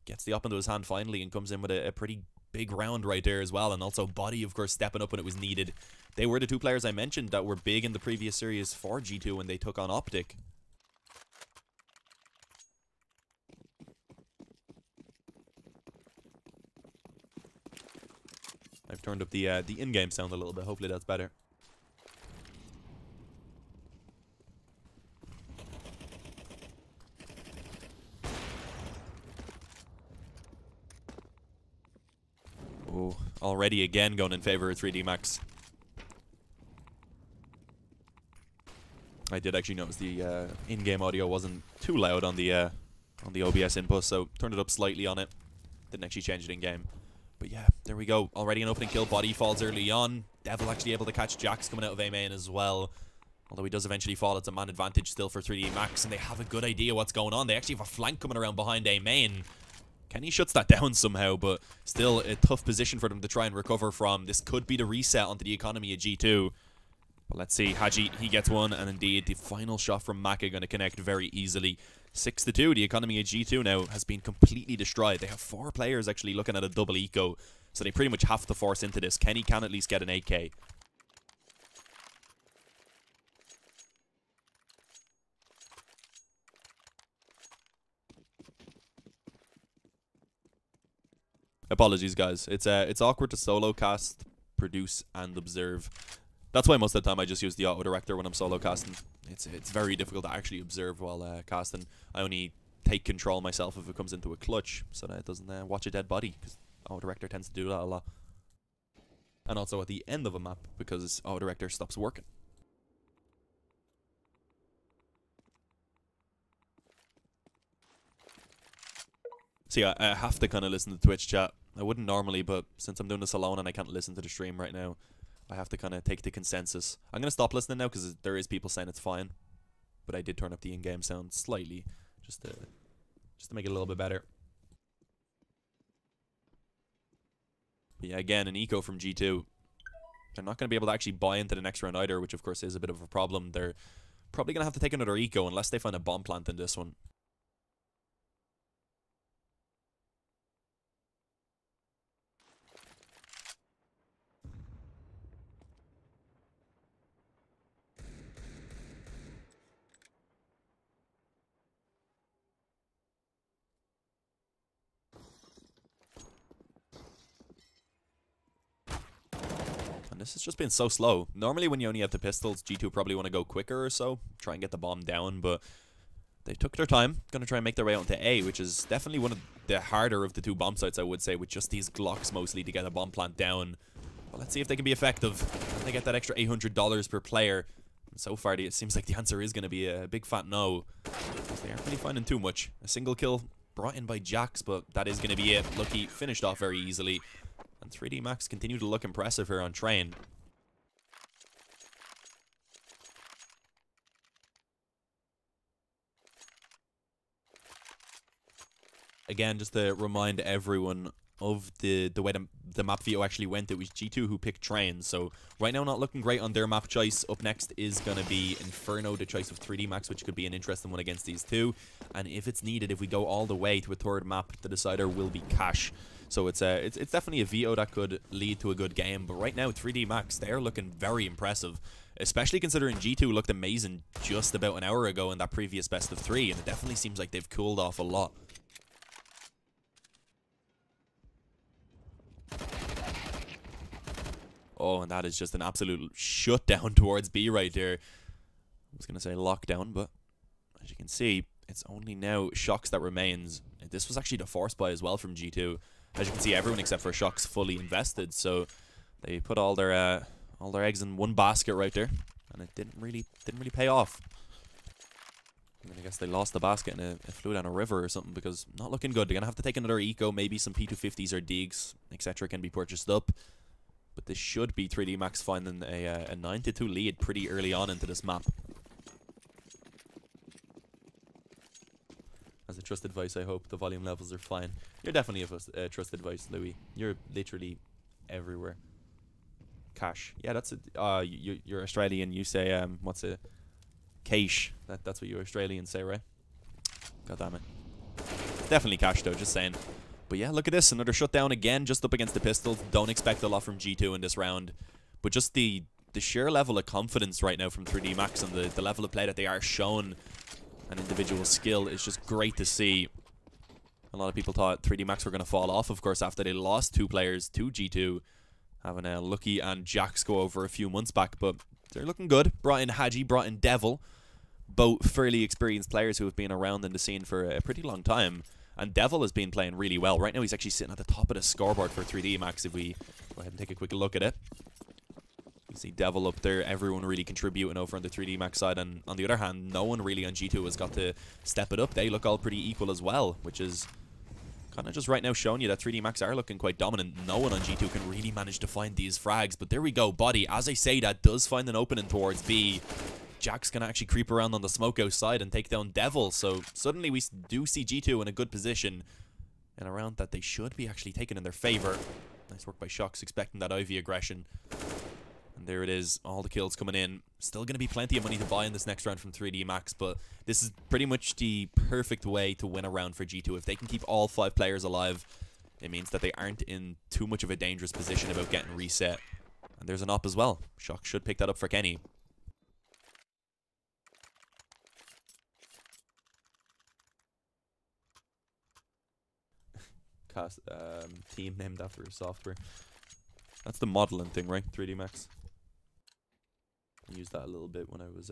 Gets the up into his hand finally and comes in with a pretty big round right there as well, and also Body, of course, stepping up when it was needed. They were the 2 players I mentioned that were big in the previous series for G2 when they took on Optic. I've turned up the in-game sound a little bit. Hopefully that's better. Oh, already again going in favor of 3D Max. I did actually notice the in-game audio wasn't too loud on the OBS input, so turned it up slightly on it. Didn't actually change it in-game. But yeah, there we go. Already an opening kill. Body falls early on. Devil actually able to catch Jax coming out of A main as well. Although he does eventually fall, it's a man advantage still for 3D Max, and they have a good idea what's going on. They actually have a flank coming around behind A main. Kenny shuts that down somehow, but still a tough position for them to try and recover from. This could be the reset onto the economy of G2. But let's see. Haji, he gets one, and indeed the final shot from Maka going to connect very easily. 6-2. The economy of G2 now has been completely destroyed. They have 4 players actually looking at a double eco, so they pretty much have to force into this. Kenny can at least get an 8k. Apologies, guys. It's awkward to solo cast, produce, and observe. That's why most of the time I just use the auto director when I'm solo casting. It's very difficult to actually observe while casting. I only take control myself if it comes into a clutch, so that it doesn't watch a dead body, because auto director tends to do that a lot. And also at the end of a map, because auto director stops working. See, I have to kind of listen to Twitch chat. I wouldn't normally, but since I'm doing this alone and I can't listen to the stream right now, I have to kind of take the consensus. I'm going to stop listening now because there is people saying it's fine. But I did turn up the in-game sound slightly just to make it a little bit better. But yeah, again, an eco from G2. They're not going to be able to actually buy into the next round either, which of course is a bit of a problem. They're probably going to have to take another eco unless they find a bomb plant in this one. And this has just been so slow. Normally when you only have the pistols, G2 probably want to go quicker or so, try and get the bomb down, but they took their time. Going to try and make their way out into A, which is definitely one of the harder of the two bomb sites, I would say, with just these Glocks mostly to get a bomb plant down. But let's see if they can be effective. Can they get that extra $800 per player? And so far, it seems like the answer is going to be a big fat no. They aren't really finding too much. A single kill brought in by Jax, but that is going to be it. Lucky finished off very easily. And 3D Max continue to look impressive here on train. Again, just to remind everyone of the way the map veto actually went, it was G2 who picked train. So right now not looking great on their map choice. Up next is going to be Inferno, the choice of 3D Max, which could be an interesting one against these two. And if it's needed, if we go all the way to a third map, the decider will be Cash. So it's definitely a veto that could lead to a good game. But right now, 3D Max, they're looking very impressive. Especially considering G2 looked amazing just about an hour ago in that previous best of 3. And it definitely seems like they've cooled off a lot. Oh, and that is just an absolute shutdown towards B right there. I was going to say lockdown, but as you can see, it's only now Shocks that remains. This was actually the force buy as well from G2. As you can see, everyone except for Shocks fully invested, so they put all their eggs in one basket right there, and it didn't really pay off. I mean, I guess they lost the basket and it flew down a river or something because not looking good. They're going to have to take another eco, maybe some P250s or Deegs, etc. can be purchased up. But this should be 3D Max finding a 9-2 lead pretty early on into this map. As a trusted advice, I hope the volume levels are fine. You're definitely a trusted advice, Louis. You're literally everywhere. Cash. Yeah, that's it. You're Australian. You say, what's it? Cash. That's what you Australians say, right? God damn it. Definitely Cash, though, just saying. But yeah, look at this. Another shutdown again, just up against the pistols. Don't expect a lot from G2 in this round. But just the sheer level of confidence right now from 3D Max and the level of play that they are shown and individual skill is just great to see. A lot of people thought 3D Max were going to fall off, of course, after they lost 2 players to G2. Having Lucky and Jax go over a few months back, but they're looking good. Brought in Haji, brought in Devil. Both fairly experienced players who have been around in the scene for a pretty long time. And Devil has been playing really well. Right now he's actually sitting at the top of the scoreboard for 3D Max if we go ahead and take a quick look at it. You see Devil up there, everyone really contributing over on the 3D Max side, and on the other hand, no one really on G2 has got to step it up. They look all pretty equal as well, which is kind of just right now showing you that 3D Max are looking quite dominant. No one on G2 can really manage to find these frags, but there we go. Body, as I say that, does find an opening towards B. Jack's going to actually creep around on the smoke outside and take down Devil, so suddenly we do see G2 in a good position in a round that they should be actually taking in their favor. Nice work by Shocks, expecting that IV aggression. And there it is, all the kills coming in. Still going to be plenty of money to buy in this next round from 3D Max, but this is pretty much the perfect way to win a round for G2. If they can keep all 5 players alive, it means that they aren't in too much of a dangerous position about getting reset. And there's an op as well. Shock should pick that up for Kenny. Team named after a software. That's the modeling thing, right? 3D Max. I used that a little bit when I was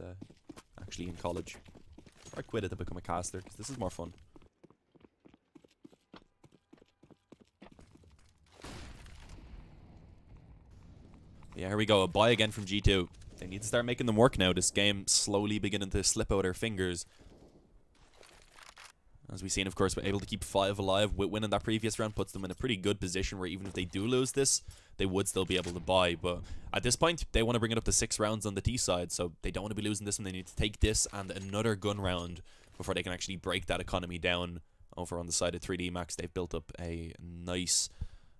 actually in college. I quit it to become a caster because this is more fun. Yeah, here we go. A buy again from G2. They need to start making them work now. This game slowly beginning to slip out their fingers. As we've seen, of course, we're able to keep 5 alive with winning that previous round, puts them in a pretty good position where even if they do lose this, they would still be able to buy. But at this point, they want to bring it up to 6 rounds on the T side, so they don't want to be losing this one. They need to take this and another gun round before they can actually break that economy down. Over on the side of 3D Max, they've built up a nice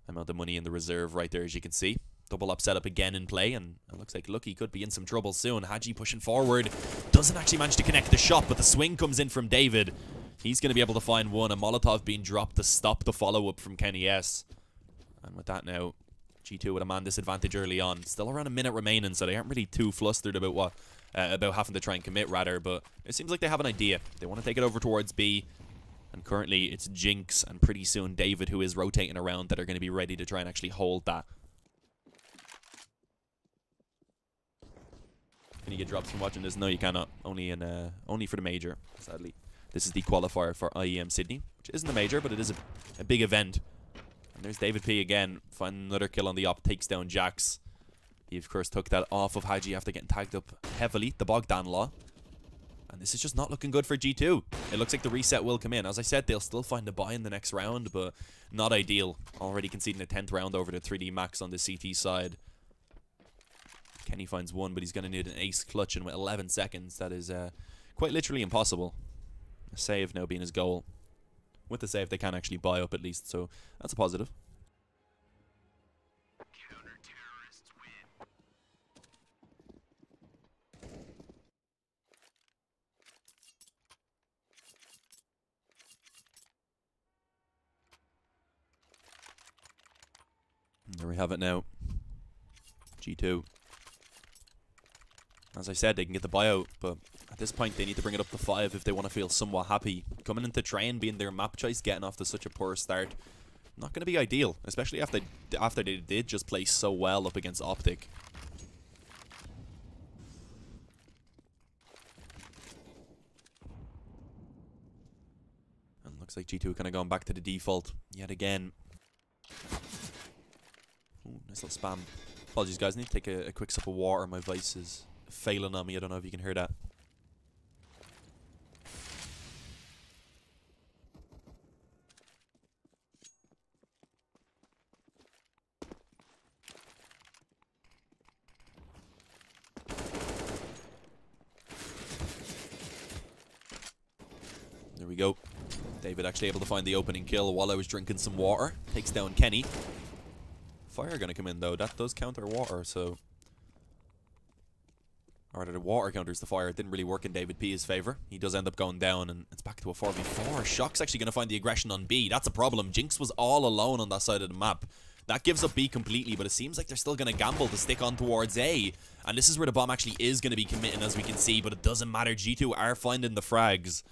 amount of money in the reserve right there, as you can see. Double up setup again in play, and it looks like Lucky could be in some trouble soon. Haji pushing forward, doesn't actually manage to connect the shot, but the swing comes in from David. He's going to be able to find one. A Molotov being dropped to stop the follow-up from Kenny S. And with that now, G2 with a man disadvantage early on. Still around a minute remaining, so they aren't really too flustered about what about having to try and commit, rather. But it seems like they have an idea. They want to take it over towards B. And currently it's Jinx and pretty soon David, who is rotating around, that are going to be ready to try and actually hold that. Can you get drops from watching this? No, you cannot. Only for the major, sadly. This is the qualifier for IEM Sydney, which isn't a major, but it is a big event. And there's David P again, finding another kill on the op, takes down Jax. He, of course, took that off of Haji after getting tagged up heavily, the Bogdan Law. And this is just not looking good for G2. It looks like the reset will come in. As I said, they'll still find a buy in the next round, but not ideal. Already conceding a 10th round over to 3D Max on the CT side. Kenny finds one, but he's going to need an ace clutch, and with 11 seconds, that is quite literally impossible. A save now being his goal. With the save, they can actually buy up at least, so that's a positive. And there we have it now. G2. As I said, they can get the buyout, but at this point they need to bring it up to 5 if they want to feel somewhat happy. Coming into train, being their map choice, getting off to such a poor start, not going to be ideal, especially after they did just play so well up against Optic. And looks like G2 kind of going back to the default yet again. Ooh, nice little spam. Apologies, guys. I need to take a quick sip of water. My voice is failing on me. I don't know if you can hear that. There we go. David actually able to find the opening kill while I was drinking some water. Takes down Kenny. Fire gonna come in though. That does counter water, so... Or the water counters the fire. It didn't really work in David P's favor. He does end up going down, and it's back to a 4v4. Shock's actually going to find the aggression on B. That's a problem. Jinx was all alone on that side of the map. That gives up B completely, but it seems like they're still going to gamble to stick on towards A. And this is where the bomb actually is going to be committing, as we can see, but it doesn't matter. G2 are finding the frags.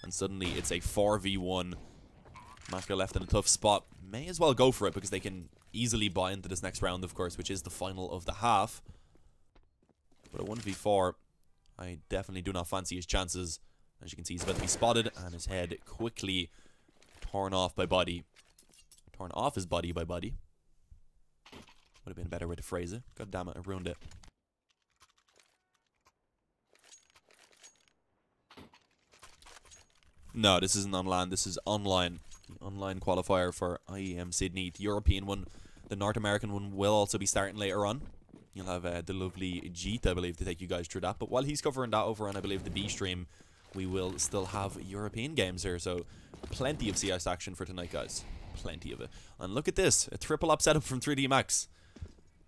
And suddenly it's a 4v1. Mafia left in a tough spot. May as well go for it, because they can easily buy into this next round, of course, which is the final of the half. But a 1v4, I definitely do not fancy his chances. As you can see, he's about to be spotted, and his head quickly torn off by body. Torn off his body by body. Would have been a better way to phrase it. God damn it, I ruined it. No, this isn't on land, this is online. The online qualifier for IEM Sydney. The European one, the North American one will also be starting later on. You'll have the lovely Jeet, I believe, to take you guys through that. But while he's covering that over on, I believe, the B stream, we will still have European games here. So plenty of CS action for tonight, guys. Plenty of it. And look at this, a triple up setup from 3D Max.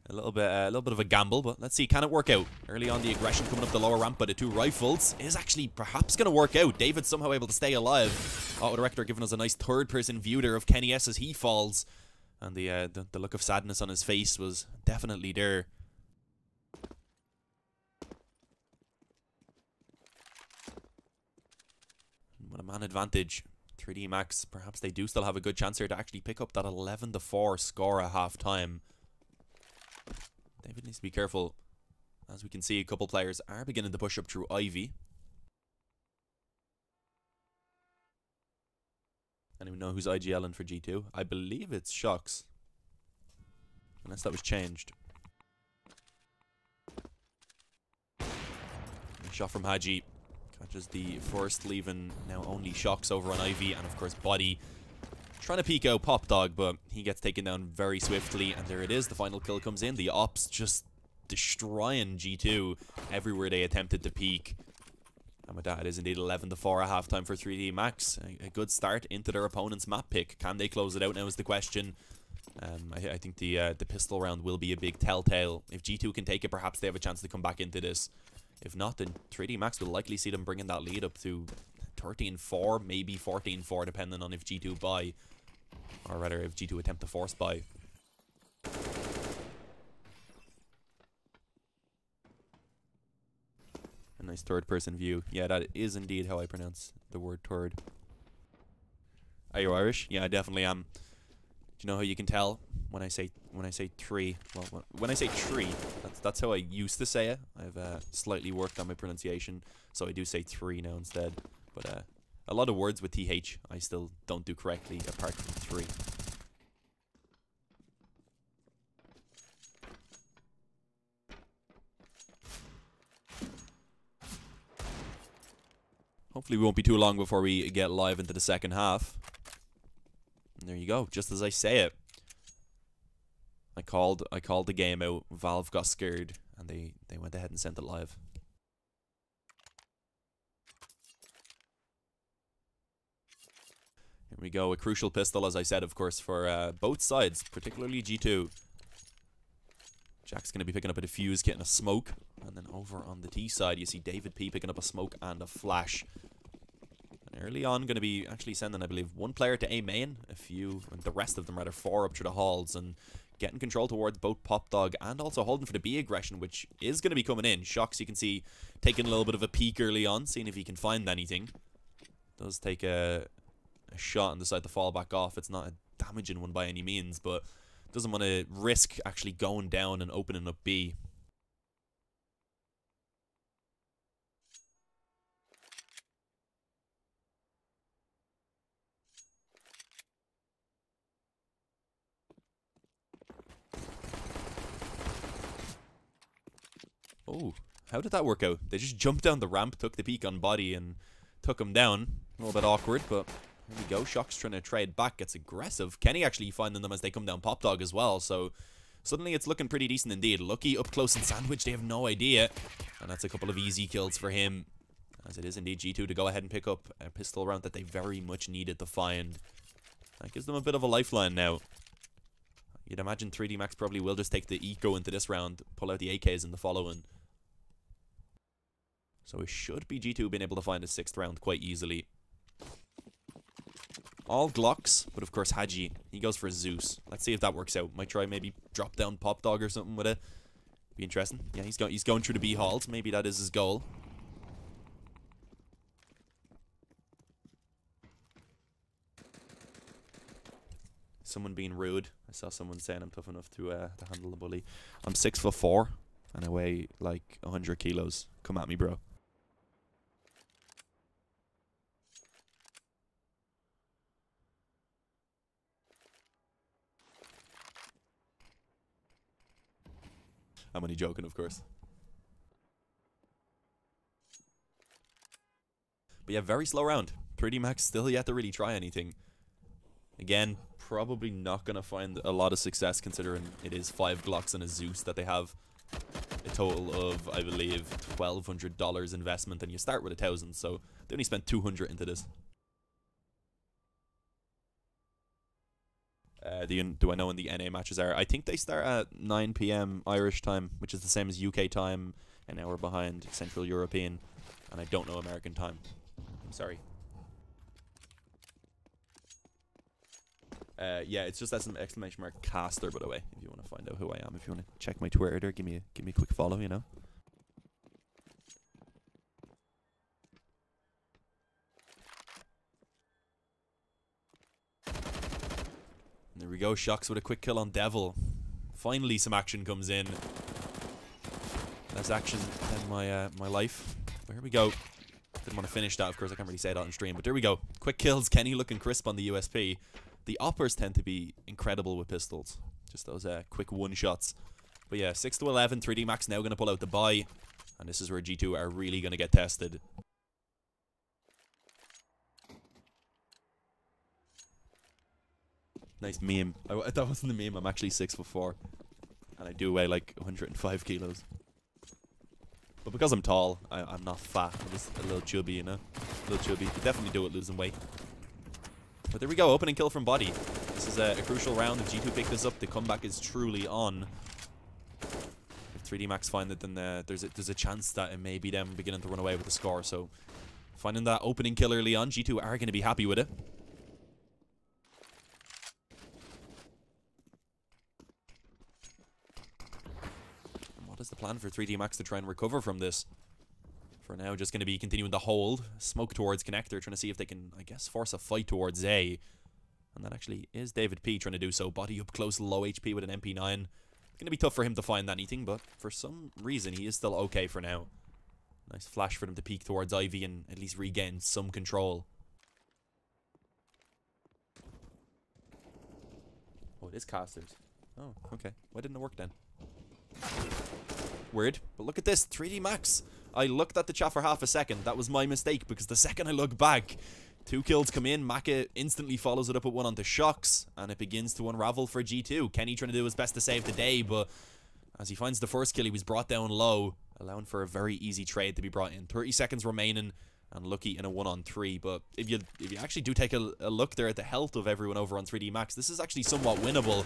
A little bit of a gamble, but let's see, can it work out? Early on, the aggression coming up the lower ramp by the 2 rifles is actually perhaps going to work out. David's somehow able to stay alive. Auto Director giving us a nice third-person view there of Kenny S as he falls. And the look of sadness on his face was definitely there. With a man advantage, 3D Max, perhaps they do still have a good chance here to actually pick up that 11-4 score at half-time. David needs to be careful. As we can see, a couple players are beginning to push up through Ivy. Anyone know who's IGLing for G2? I believe it's Shocks. Unless that was changed. A shot from Haji. Catches the first, leaving now only Shocks over on Ivy, and of course Body trying to peek out Pop Dog, but he gets taken down very swiftly, and there it is. The final kill comes in. The Ops just destroying G2 everywhere they attempted to peek. And with that, it is indeed 11-4 at halftime for 3D Max. A good start into their opponent's map pick. Can they close it out now is the question. I think the pistol round will be a big telltale. If G2 can take it, perhaps they have a chance to come back into this. If not, then 3D Max will likely see them bringing that lead up to 13-4, maybe 14-4, depending on if G2 buy. Or rather, if G2 attempt to force buy. A nice third-person view. Yeah, that is indeed how I pronounce the word third. Are you Irish? Yeah, I definitely am. Do you know how you can tell when I say tree? Well, when I say tree, that's how I used to say it. I've slightly worked on my pronunciation, so I do say three now instead. But a lot of words with th I still don't do correctly, apart from three. Hopefully we won't be too long before we get live into the second half. And there you go, just as I say it. I called the game out, Valve got scared, and they went ahead and sent it live. Here we go, a crucial pistol, as I said, of course, for both sides, particularly G2. Jack's going to be picking up a defuse, getting a smoke. And then over on the T side, you see David P picking up a smoke and a flash. And early on, going to be actually sending, I believe, one player to A main, and the rest of them, rather, 4 up through the halls, and getting control towards both Pop Dog and also holding for the B aggression, which is going to be coming in. Shocks, you can see, taking a little bit of a peek early on, seeing if he can find anything. Does take a shot and decide to fall back off. It's not a damaging one by any means, but doesn't want to risk actually going down and opening up B. Oh, how did that work out? They just jumped down the ramp, took the peek on Body, and took him down. A little bit awkward, but here we go. Shock's trying to trade back, gets aggressive. Kenny actually finding them as they come down Pop Dog as well, so suddenly it's looking pretty decent indeed. Lucky up close and sandwich, they have no idea. And that's a couple of easy kills for him, as it is indeed G2 to go ahead and pick up a pistol round that they very much needed to find. That gives them a bit of a lifeline now. You'd imagine 3D Max probably will just take the eco into this round, pull out the AKs in the following. So it should be G2 being able to find a 6th round quite easily. All Glocks, but of course Haji, he goes for a Zeus. Let's see if that works out. Might try maybe drop down Pop Dog or something with it. Be interesting. Yeah, he's going through the B halls. Maybe that is his goal. Someone being rude. I saw someone saying I'm tough enough to handle the bully. I'm 6'4" and I weigh like 100 kilos. Come at me, bro. I'm only joking, of course. But yeah, very slow round. 3D Max still yet to really try anything. Again, probably not going to find a lot of success considering it is 5 Glocks and a Zeus that they have. A total of, I believe, $1,200 investment, and you start with 1,000, so they only spent 200 into this. Do I know when the NA matches are? I think they start at 9 PM Irish time, which is the same as UK time, an hour behind Central European, and I don't know American time. I'm sorry. Yeah, it's just that exclamation mark caster, by the way, if you want to find out who I am. If you want to check my Twitter there, give me a quick follow, you know. There we go, Shocks with a quick kill on Devil. Finally some action comes in. Less action than my life. But here we go. Didn't want to finish that, of course I can't really say that on stream, but there we go. Quick kills, Kenny looking crisp on the USP. The Oppers tend to be incredible with pistols. Just those quick one-shots. But yeah, 6-11, 3D Max now going to pull out the buy. And this is where G2 are really going to get tested. Nice meme. That wasn't a meme. I'm actually 6'4", and I do weigh like 105 kilos. But because I'm tall, I'm not fat. I'm just a little chubby, you know? A little chubby. Could definitely do it losing weight. But there we go. Opening kill from Body. This is a crucial round. If G2 pick this up, the comeback is truly on. If 3D Max find it, then there's a chance that it may be them beginning to run away with the score. So finding that opening kill early on, G2 are going to be happy with it. What is the plan for 3D Max to try and recover from this? For now, just going to be continuing the hold. Smoke towards Connector, trying to see if they can, I guess, force a fight towards A. And that actually is David P trying to do so. Body up close, low HP with an MP9. It's going to be tough for him to find anything, but for some reason, he is still okay for now. Nice flash for them to peek towards Ivy and at least regain some control. Oh, it is casters. Oh, okay. Why didn't it work then? Weird. But look at this. 3D Max. I looked at the chat for half a second. That was my mistake, because the second I look back, 2 kills come in. Maka instantly follows it up with 1 onto Shocks, and it begins to unravel for G2. Kenny trying to do his best to save the day, but as he finds the first kill, he was brought down low, allowing for a very easy trade to be brought in. 30 seconds remaining, and Lucky in a 1-on-3. But if you actually do take a look there at the health of everyone over on 3D Max, this is actually somewhat winnable.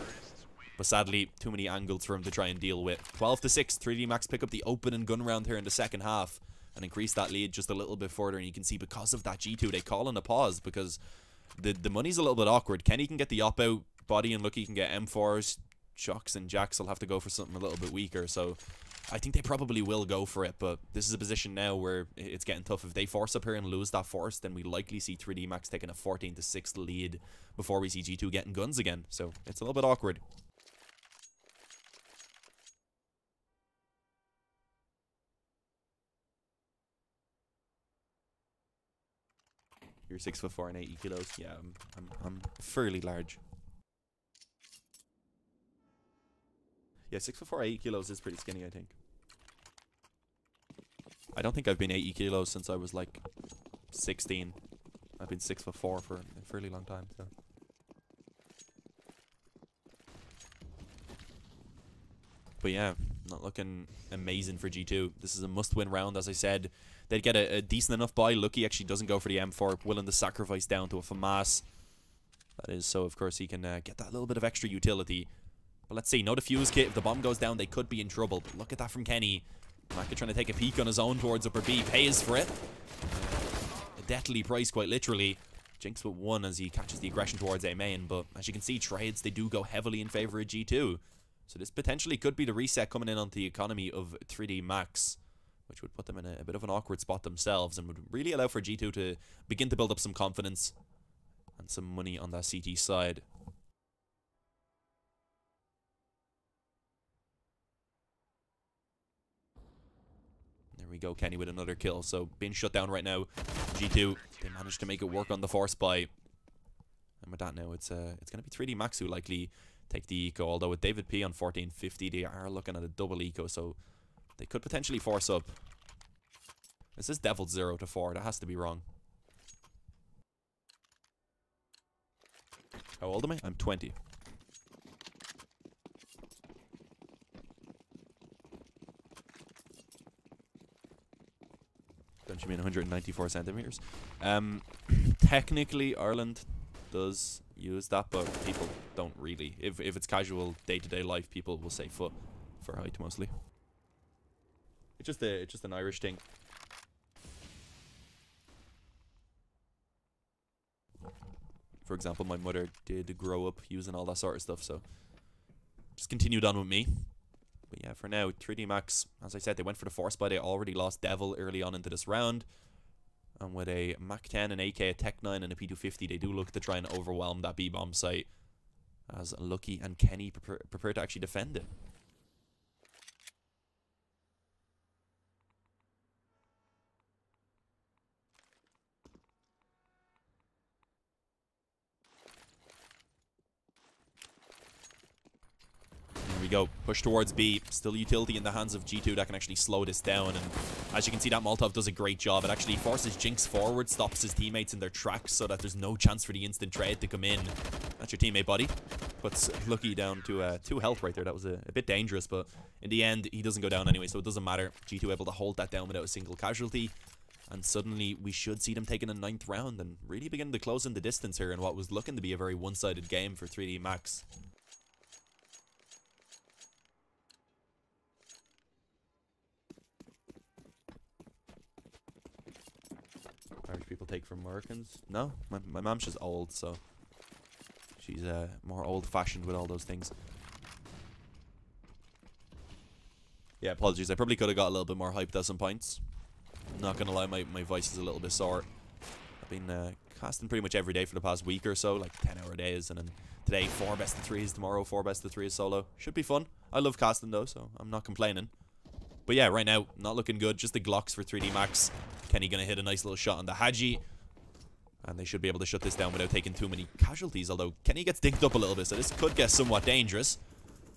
But sadly, too many angles for him to try and deal with. 12-6, 3D Max pick up the opening gun round here in the second half and increase that lead just a little bit further. And you can see because of that G2, they call in a pause because the money's a little bit awkward. Kenny can get the op out, Body and Lucky can get M4s, Shocks and Jax will have to go for something a little bit weaker. So I think they probably will go for it, but this is a position now where it's getting tough. If they force up here and lose that force, then we likely see 3D Max taking a 14-6 lead before we see G2 getting guns again. So it's a little bit awkward. You're 6'4" and 80 kilos. Yeah, I'm fairly large. Yeah, 6'4", 80 kilos is pretty skinny, I think. I don't think I've been 80 kilos since I was like 16. I've been 6'4" for a fairly long time, so. But yeah, not looking amazing for G2. This is a must-win round, as I said. They'd get a decent enough buy. Lucky actually doesn't go for the M4, willing to sacrifice down to a FAMAS. That is so, of course, he can get that little bit of extra utility. But let's see, no defuse kit. If the bomb goes down, they could be in trouble. But look at that from Kenny. Maka trying to take a peek on his own towards upper B. Pays for it. A deathly price, quite literally. Jinx with 1 as he catches the aggression towards A main. But as you can see, trades, they do go heavily in favor of G2. So this potentially could be the reset coming in onto the economy of 3D Max, which would put them in a bit of an awkward spot themselves and would really allow for G2 to begin to build up some confidence and some money on that CT side. There we go, Kenny with another kill. So being shut down right now, G2, they managed to make it work on the force buy. And with that now, it's going to be 3D Max who likely take the eco, although with David P on 1450, they are looking at a double eco, so they could potentially force up. This is Devil's 0-4. That has to be wrong. How old am I? I'm 20. Don't you mean 194 centimeters? Technically, Ireland does use that, but people don't really. If it's casual day-to-day life, people will say foot for height mostly. It's just an Irish thing. For example, my mother did grow up using all that sort of stuff, so just continued on with me. But yeah, for now, 3D Max, as I said, they went for the force buy. They already lost Devil early on into this round. And with a Mach 10, an AK, a Tech 9, and a P250, they do look to try and overwhelm that B-bomb site, as Lucky and Kenny prepare to actually defend it. There we go. Push towards B. Still utility in the hands of G2 that can actually slow this down. And as you can see, that Molotov does a great job. It actually forces Jinx forward, stops his teammates in their tracks so that there's no chance for the instant trade to come in. That's your teammate, buddy. Puts Lucky down to 2 health right there. That was a bit dangerous, but in the end, he doesn't go down anyway, so it doesn't matter. G2 able to hold that down without a single casualty. And suddenly, we should see them taking a 9th round and really begin to close in the distance here in what was looking to be a very one-sided game for 3D Max. Irish people take from Americans? No, my mom's just old, so she's more old-fashioned with all those things. Yeah, apologies. I probably could have got a little bit more hyped at some points. Not gonna lie, my voice is a little bit sore. I've been casting pretty much every day for the past week or so, like 10-hour days, and then today 4 best of 3s, tomorrow 4 best of 3s solo. Should be fun. I love casting though, so I'm not complaining. But yeah, right now, not looking good. Just the Glocks for 3D Max. Kenny gonna hit a nice little shot on the Haji. And they should be able to shut this down without taking too many casualties. Although, Kenny gets dinked up a little bit, so this could get somewhat dangerous.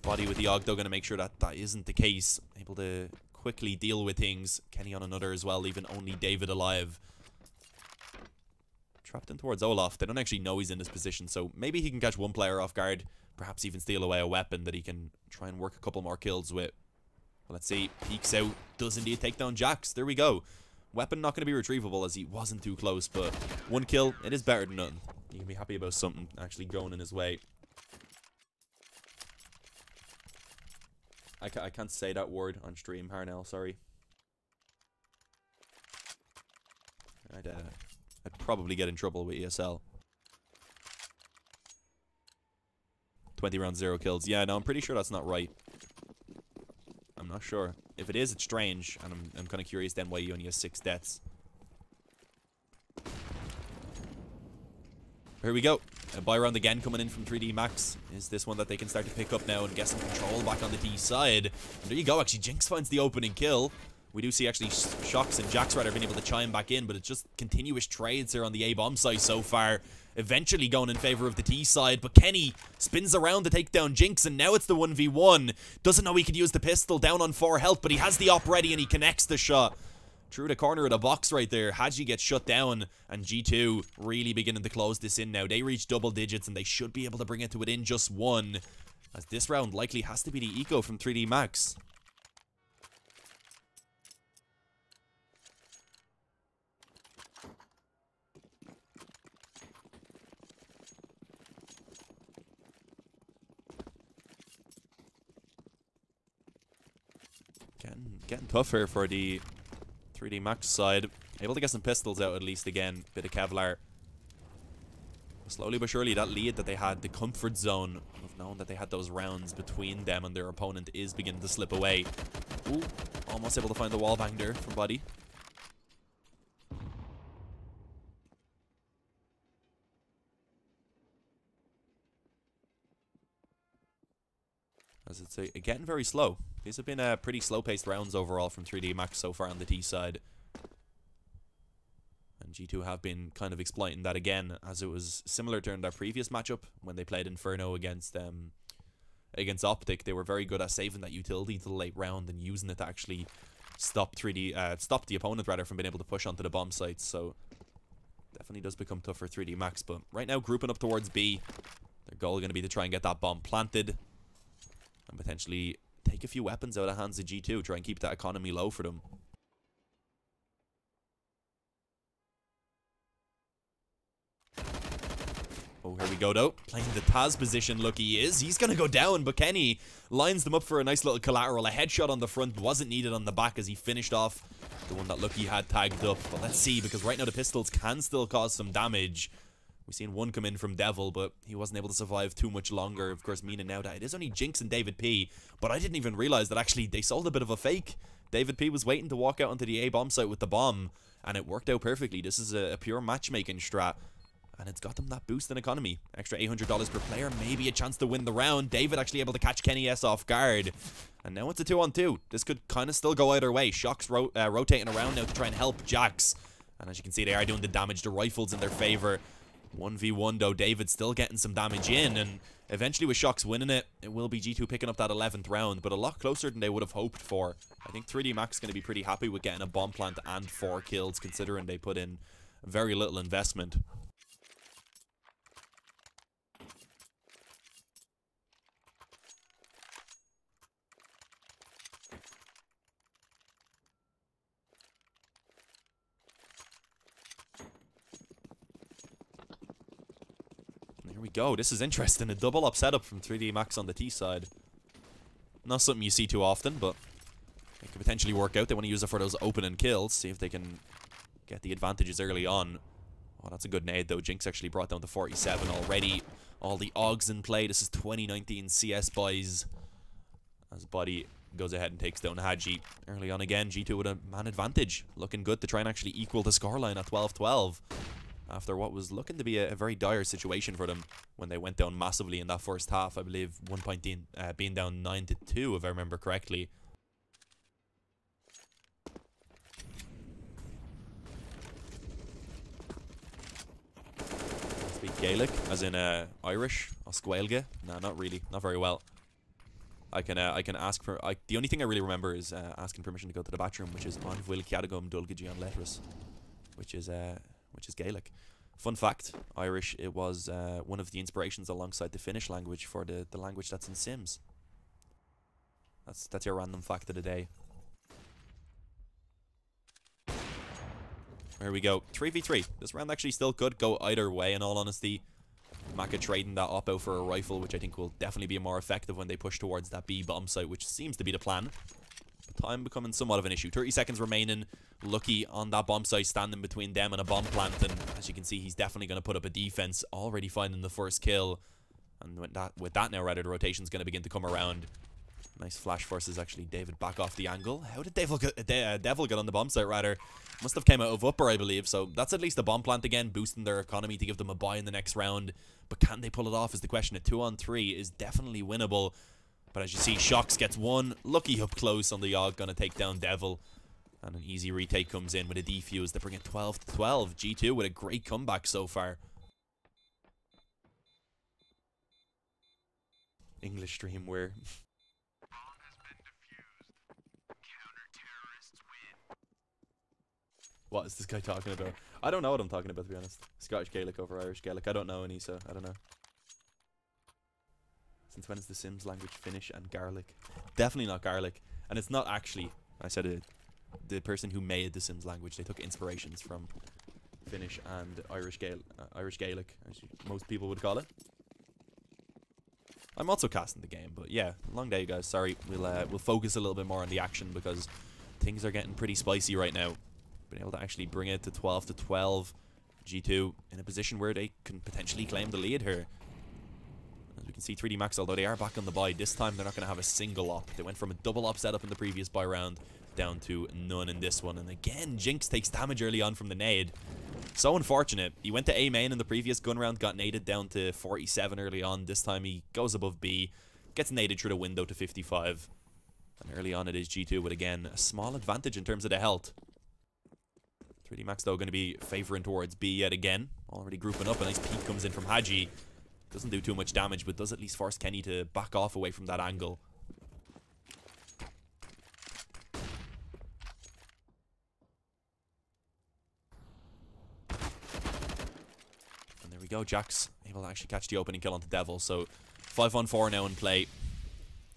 Body with the Ogdo gonna make sure that that isn't the case. Able to quickly deal with things. Kenny on another as well, leaving only David alive. Trapped in towards Olaf. They don't actually know he's in this position, so maybe he can catch one player off guard. Perhaps even steal away a weapon that he can try and work a couple more kills with. Well, let's see. Peeks out. Does indeed take down Jax. There we go. Weapon not going to be retrievable as he wasn't too close, but 1 kill, it is better than nothing. You can be happy about something actually going in his way. I can't say that word on stream, Harnell, sorry. I'd probably get in trouble with ESL. 20 rounds, 0 kills. Yeah, no, I'm pretty sure that's not right. I'm not sure. If it is, it's strange, and I'm kind of curious then why he only has 6 deaths. Here we go. A buy round again coming in from 3D Max. Is this one that they can start to pick up now and get some control back on the D side? And there you go. Actually, Jinx finds the opening kill. We do see actually Shox and Jax rather being able to chime back in, but it's just continuous trades here on the A-bomb side so far. Eventually going in favor of the T side, but Kenny spins around to take down Jinx, and now it's the 1v1. Doesn't know he could use the pistol, down on 4 health, but he has the op ready and he connects the shot. Through the corner of the box right there. Haji gets shut down, and G2 really beginning to close this in now. They reach double digits, and they should be able to bring it to within just 1, as this round likely has to be the eco from 3D Max. Getting tougher for the 3D Max side. Able to get some pistols out at least again. Bit of Kevlar. Slowly but surely that lead that they had, the comfort zone of knowing that they had those rounds between them and their opponent, is beginning to slip away. Ooh, almost able to find the wallbang there from Buddy. As it's again very slow. These have been pretty slow-paced rounds overall from 3D Max so far on the T side. And G2 have been kind of exploiting that again, as it was similar to their previous matchup when they played Inferno against Optic. They were very good at saving that utility to the late round and using it to actually stop the opponent rather from being able to push onto the bomb sites. So definitely does become tough for 3D Max. But right now, grouping up towards B, their goal going to be to try and get that bomb planted and potentially take a few weapons out of the hands of G2, try and keep that economy low for them. Oh, here we go though. Playing the Taz position, look, he is. He's going to go down, but Kenny lines them up for a nice little collateral. A headshot on the front wasn't needed on the back as he finished off the one that Lucky had tagged up. But let's see, because right now the pistols can still cause some damage. We've seen one come in from Devil, but he wasn't able to survive too much longer. Of course, meaning now that it is only Jinx and David P. But I didn't even realize that actually they sold a bit of a fake. David P was waiting to walk out onto the A-bomb site with the bomb, and it worked out perfectly. This is a pure matchmaking strat, and it's got them that boost in economy. Extra $800 per player, maybe a chance to win the round. David actually able to catch Kenny S off guard. And now it's a 2-on-2. This could kind of still go either way. Shock's rotating around now to try and help Jax. And as you can see, they are doing the damage. The rifles in their favor. 1v1 though, David still getting some damage in, and eventually with Shox winning it, it will be G2 picking up that 11th round, but a lot closer than they would have hoped for. I think 3D Max is going to be pretty happy with getting a bomb plant and 4 kills, considering they put in very little investment. we go. This is interesting. A double up setup from 3D Max on the T side. Not something you see too often, but it could potentially work out. They want to use it for those opening kills. See if they can get the advantages early on. Oh, that's a good nade, though. Jinx actually brought down to 47 already. All the Augs in play. This is 2019 CS, boys. As Body goes ahead and takes down Hadji. Early on again, G2 with a man advantage. Looking good to try and actually equal the scoreline at 12-12. After what was looking to be a very dire situation for them when they went down massively in that first half. I believe 1 point being down 9-2, if I remember correctly. Speak Gaelic, as in Irish, Oscuelga. No, not really, not very well. I can ask for. The only thing I really remember is asking permission to go to the bathroom, which is An bhfuil Ciadagum Dulgaji an Letras, which is Gaelic. Fun fact: Irish. It was one of the inspirations alongside the Finnish language for the language that's in Sims. That's your random fact of the day. There we go. 3v3. This round actually still could go either way, in all honesty. Maka trading that oppo for a rifle, which I think will definitely be more effective when they push towards that B bomb site, which seems to be the plan. But time becoming somewhat of an issue. 30 seconds remaining. Lucky on that bomb site, standing between them and a bomb plant, and as you can see, he's definitely going to put up a defense. Already finding the first kill, and with that now, rather, the rotation's going to begin to come around. Nice flash forces actually David back off the angle. How did Devil get on the bomb site, rather? Must have came out of upper, I believe. So that's at least a bomb plant again, boosting their economy to give them a buy in the next round. But can they pull it off is the question. A 2-on-3 is definitely winnable. But as you see, Shox gets one. Lucky up close on the Yogg, gonna take down Devil. And an easy retake comes in with a defuse. They bring it 12-12. G2 with a great comeback so far. English stream where... What is this guy talking about? I don't know what I'm talking about, to be honest. Scottish Gaelic over Irish Gaelic. I don't know any, so I don't know. Since when is the Sims language Finnish and Gaelic? Definitely not Gaelic. And it's not actually, I said it, the person who made the Sims language. They took inspirations from Finnish and Irish Gaelic, as most people would call it. I'm also casting the game, but yeah, long day, guys. Sorry, we'll focus a little bit more on the action because things are getting pretty spicy right now. Been able to actually bring it to 12-12. G2 in a position where they can potentially claim the lead here. As we can see, 3D Max, although they are back on the buy, this time they're not going to have a single op. They went from a double op setup in the previous buy round down to none in this one. And again, Jinx takes damage early on from the nade. So unfortunate. He went to A main in the previous gun round, got naded down to 47 early on. This time he goes above B, gets naded through the window to 55. And early on it is G2 with, again, a small advantage in terms of the health. 3D Max, though, going to be favouring towards B yet again. Already grouping up. A nice peek comes in from Hadji. Doesn't do too much damage, but does at least force Kenny to back off away from that angle. And there we go. Jax able to actually catch the opening kill onto Devil. So 5-on-4 now in play.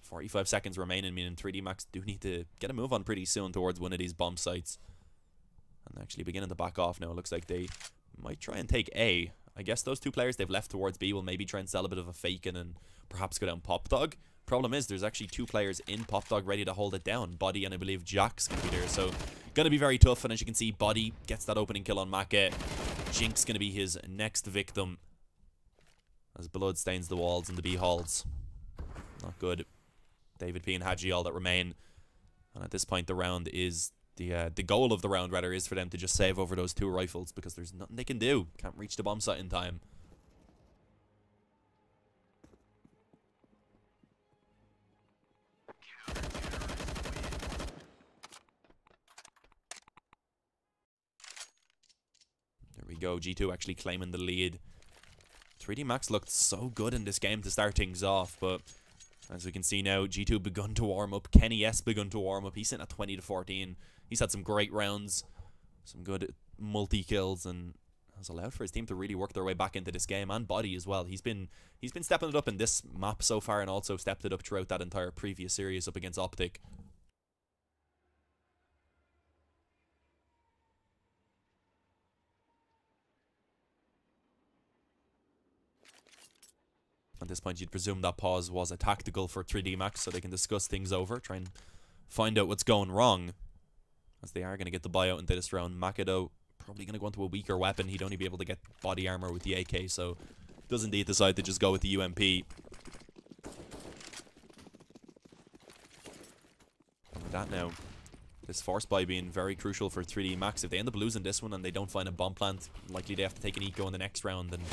45 seconds remaining, meaning 3D Max do need to get a move on pretty soon towards one of these bomb sites. And actually beginning to back off now. It looks like they might try and take A. I guess those two players they've left towards B will maybe try and sell a bit of a fake and perhaps go down Pop Dog. Problem is, there's actually two players in Pop Dog ready to hold it down. Body and I believe Jax can be there. So, going to be very tough. And as you can see, Body gets that opening kill on Maka. Jinx going to be his next victim. As blood stains the walls in the B halls. Not good. David P and Hadji all that remain. And at this point, the round is... The goal of the round, rather, is for them to just save over those two rifles because there's nothing they can do. Can't reach the bomb site in time. There we go. G2 actually claiming the lead. 3D Max looked so good in this game to start things off, but... As we can see now, G2 begun to warm up. Kenny S begun to warm up. He's sitting at 20-14. He's had some great rounds, some good multi-kills, and has allowed for his team to really work their way back into this game. And Body as well. He's been stepping it up in this map so far, and also stepped it up throughout that entire previous series up against Optic. At this point, you'd presume that pause was a tactical for 3D Max so they can discuss things over, try and find out what's going wrong. As they are going to get the buyout into this round. Makido probably going to go into a weaker weapon. He'd only be able to get body armor with the AK, so does indeed decide to just go with the UMP. And with that now, this force buy being very crucial for 3D Max. If they end up losing this one and they don't find a bomb plant, likely they have to take an eco in the next round, and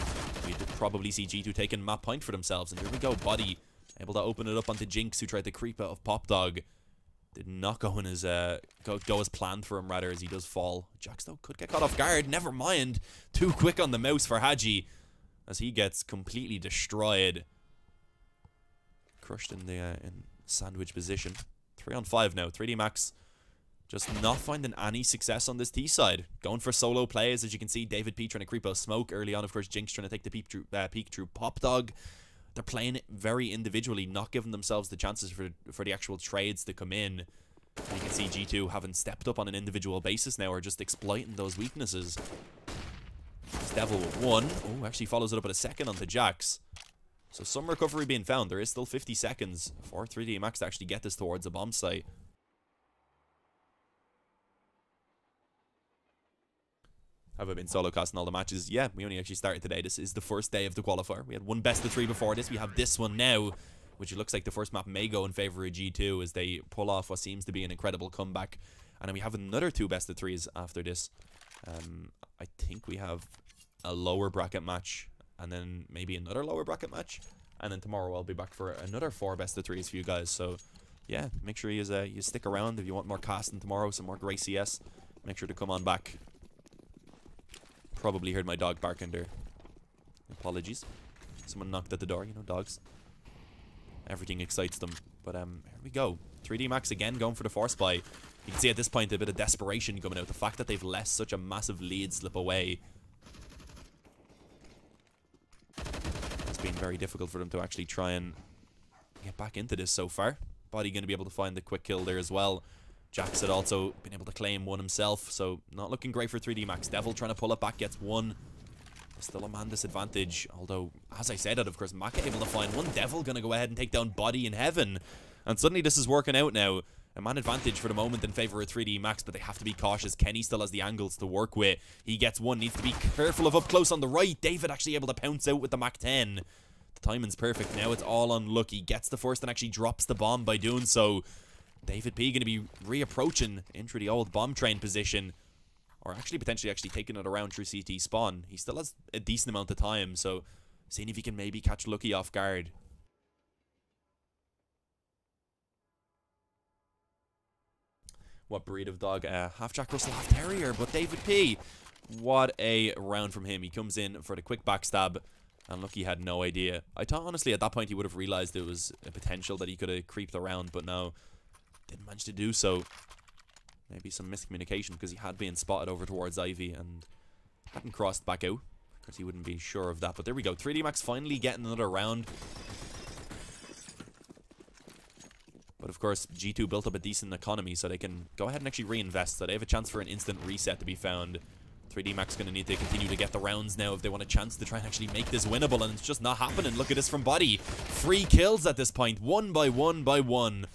we'd probably see G2 taking map point for themselves. And here we go, Body able to open it up onto Jinx, who tried to creep out of Pop Dog. Did not go in his go as planned for him, rather, as he does fall. Jax though could get caught off guard. Never mind. Too quick on the mouse for Haji, as he gets completely destroyed. Crushed in the in sandwich position. 3 on 5 now. 3D Max just not finding any success on this T side. Going for solo plays, as you can see. David P trying to creep out smoke early on. Of course, Jinx trying to take the peek through Pop Dog. They're playing it very individually, not giving themselves the chances for the actual trades to come in. And you can see G2 having stepped up on an individual basis now, or just exploiting those weaknesses. It's Devil with 1. Oh, actually follows it up with a second onto Jax. So some recovery being found. There is still 50 seconds for 3D Max to actually get this towards a bomb site. Have I been solo casting all the matches? Yeah, we only actually started today. This is the first day of the qualifier. We had one best of 3 before this. We have this one now, which it looks like the first map may go in favor of G2 as they pull off what seems to be an incredible comeback. And then we have another 2 best of 3s after this. I think we have a lower bracket match and then maybe another lower bracket match. And then tomorrow I'll be back for another 4 best of 3s for you guys. So yeah, make sure you stick around if you want more casting tomorrow, some more Grey CS. Make sure to come on back. Probably heard my dog barking there. Apologies. Someone knocked at the door, you know, dogs. Everything excites them. But here we go. 3D Max again going for the force buy. You can see at this point a bit of desperation coming out. The fact that they've let such a massive lead slip away. It's been very difficult for them to actually try and get back into this so far. Body going to be able to find the quick kill there as well. Jax had also been able to claim 1 himself, so not looking great for 3D Max. Devil trying to pull it back, gets 1. Still a man disadvantage, although, as I said, of course, Maka able to find 1. Devil going to go ahead and take down Body in heaven. And suddenly this is working out now. A man advantage for the moment in favor of 3D Max, but they have to be cautious. Kenny still has the angles to work with. He gets 1, needs to be careful of up close on the right. David actually able to pounce out with the Mach 10. The timing's perfect. Now it's all unlucky. Gets the first and actually drops the bomb by doing so. David P going to be reapproaching into the old bomb train position, or actually potentially taking it around through CT spawn. He still has a decent amount of time, so seeing if he can maybe catch Lucky off guard. What breed of dog? Half Jack Russell, half Terrier, but David P. What a round from him. He comes in for the quick backstab, and Lucky had no idea. I thought honestly at that point he would have realized there was a potential that he could have creeped around, but no. Didn't manage to do so. Maybe some miscommunication because he had been spotted over towards Ivy and hadn't crossed back out because he wouldn't be sure of that. But there we go. 3D Max finally getting another round. But of course, G2 built up a decent economy so they can go ahead and actually reinvest. So they have a chance for an instant reset to be found. 3D Max going to need to continue to get the rounds now if they want a chance to try and actually make this winnable. And it's just not happening. Look at this from Body. 3 kills at this point. 1 by 1 by 1.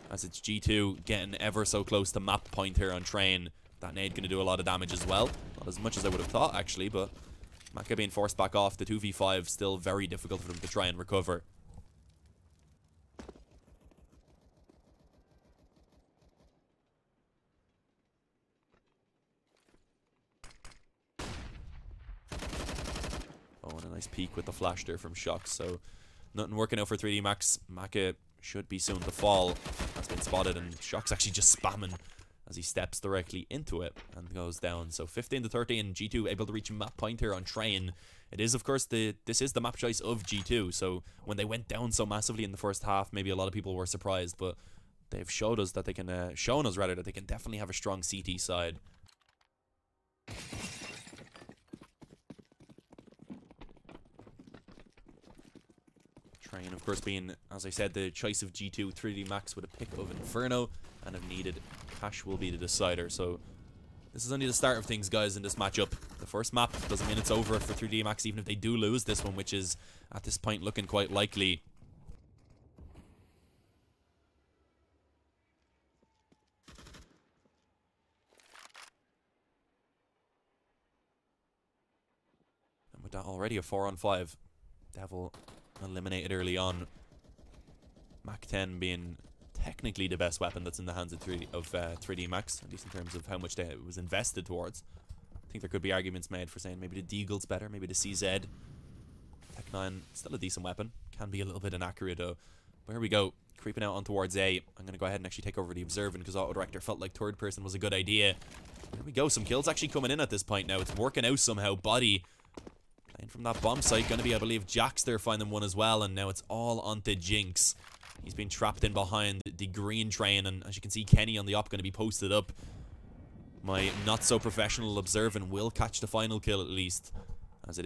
As it's G2 getting ever so close to map point here on train. That nade going to do a lot of damage as well. Not as much as I would have thought, actually, but Maka being forced back off. The 2v5 still very difficult for them to try and recover. Oh, and a nice peek with the flash there from Shock. So nothing working out for 3D Max. Maka should be soon to fall. That's been spotted, and Shock's actually just spamming as he steps directly into it and goes down. So 15 to 13, G2 able to reach map point here on train. It is, of course, this is the map choice of G2. So when they went down so massively in the first half, maybe a lot of people were surprised, but they've showed us that they can, shown us that they can definitely have a strong CT side. Train, of course, being, as I said, the choice of G2, 3D Max with a pick of Inferno, and if needed, Cash will be the decider. So This is only the start of things, guys, in this matchup. The first map doesn't mean it's over for 3D Max, even if they do lose this one, which is, at this point, looking quite likely. And with that, already a 4-on-5. Devil eliminated early on. Mach 10 being technically the best weapon that's in the hands of 3D Max, at least in terms of how much it was invested towards. I think there could be arguments made for saying maybe the Deagle's better, maybe the CZ. Tech 9, still a decent weapon. Can be a little bit inaccurate though. But here we go, creeping out on towards A. I'm going to go ahead and actually take over the Observant because Auto Director felt like third person was a good idea. There we go, some kills actually coming in at this point now. It's working out somehow. Body playing from that bomb site. Going to be, I believe, Jax there finding one as well. And now it's all onto Jinx. He's been trapped in behind the green train, and as you can see, Kenny on the op going to be posted up. My not-so-professional Observant will catch the final kill at least, as it is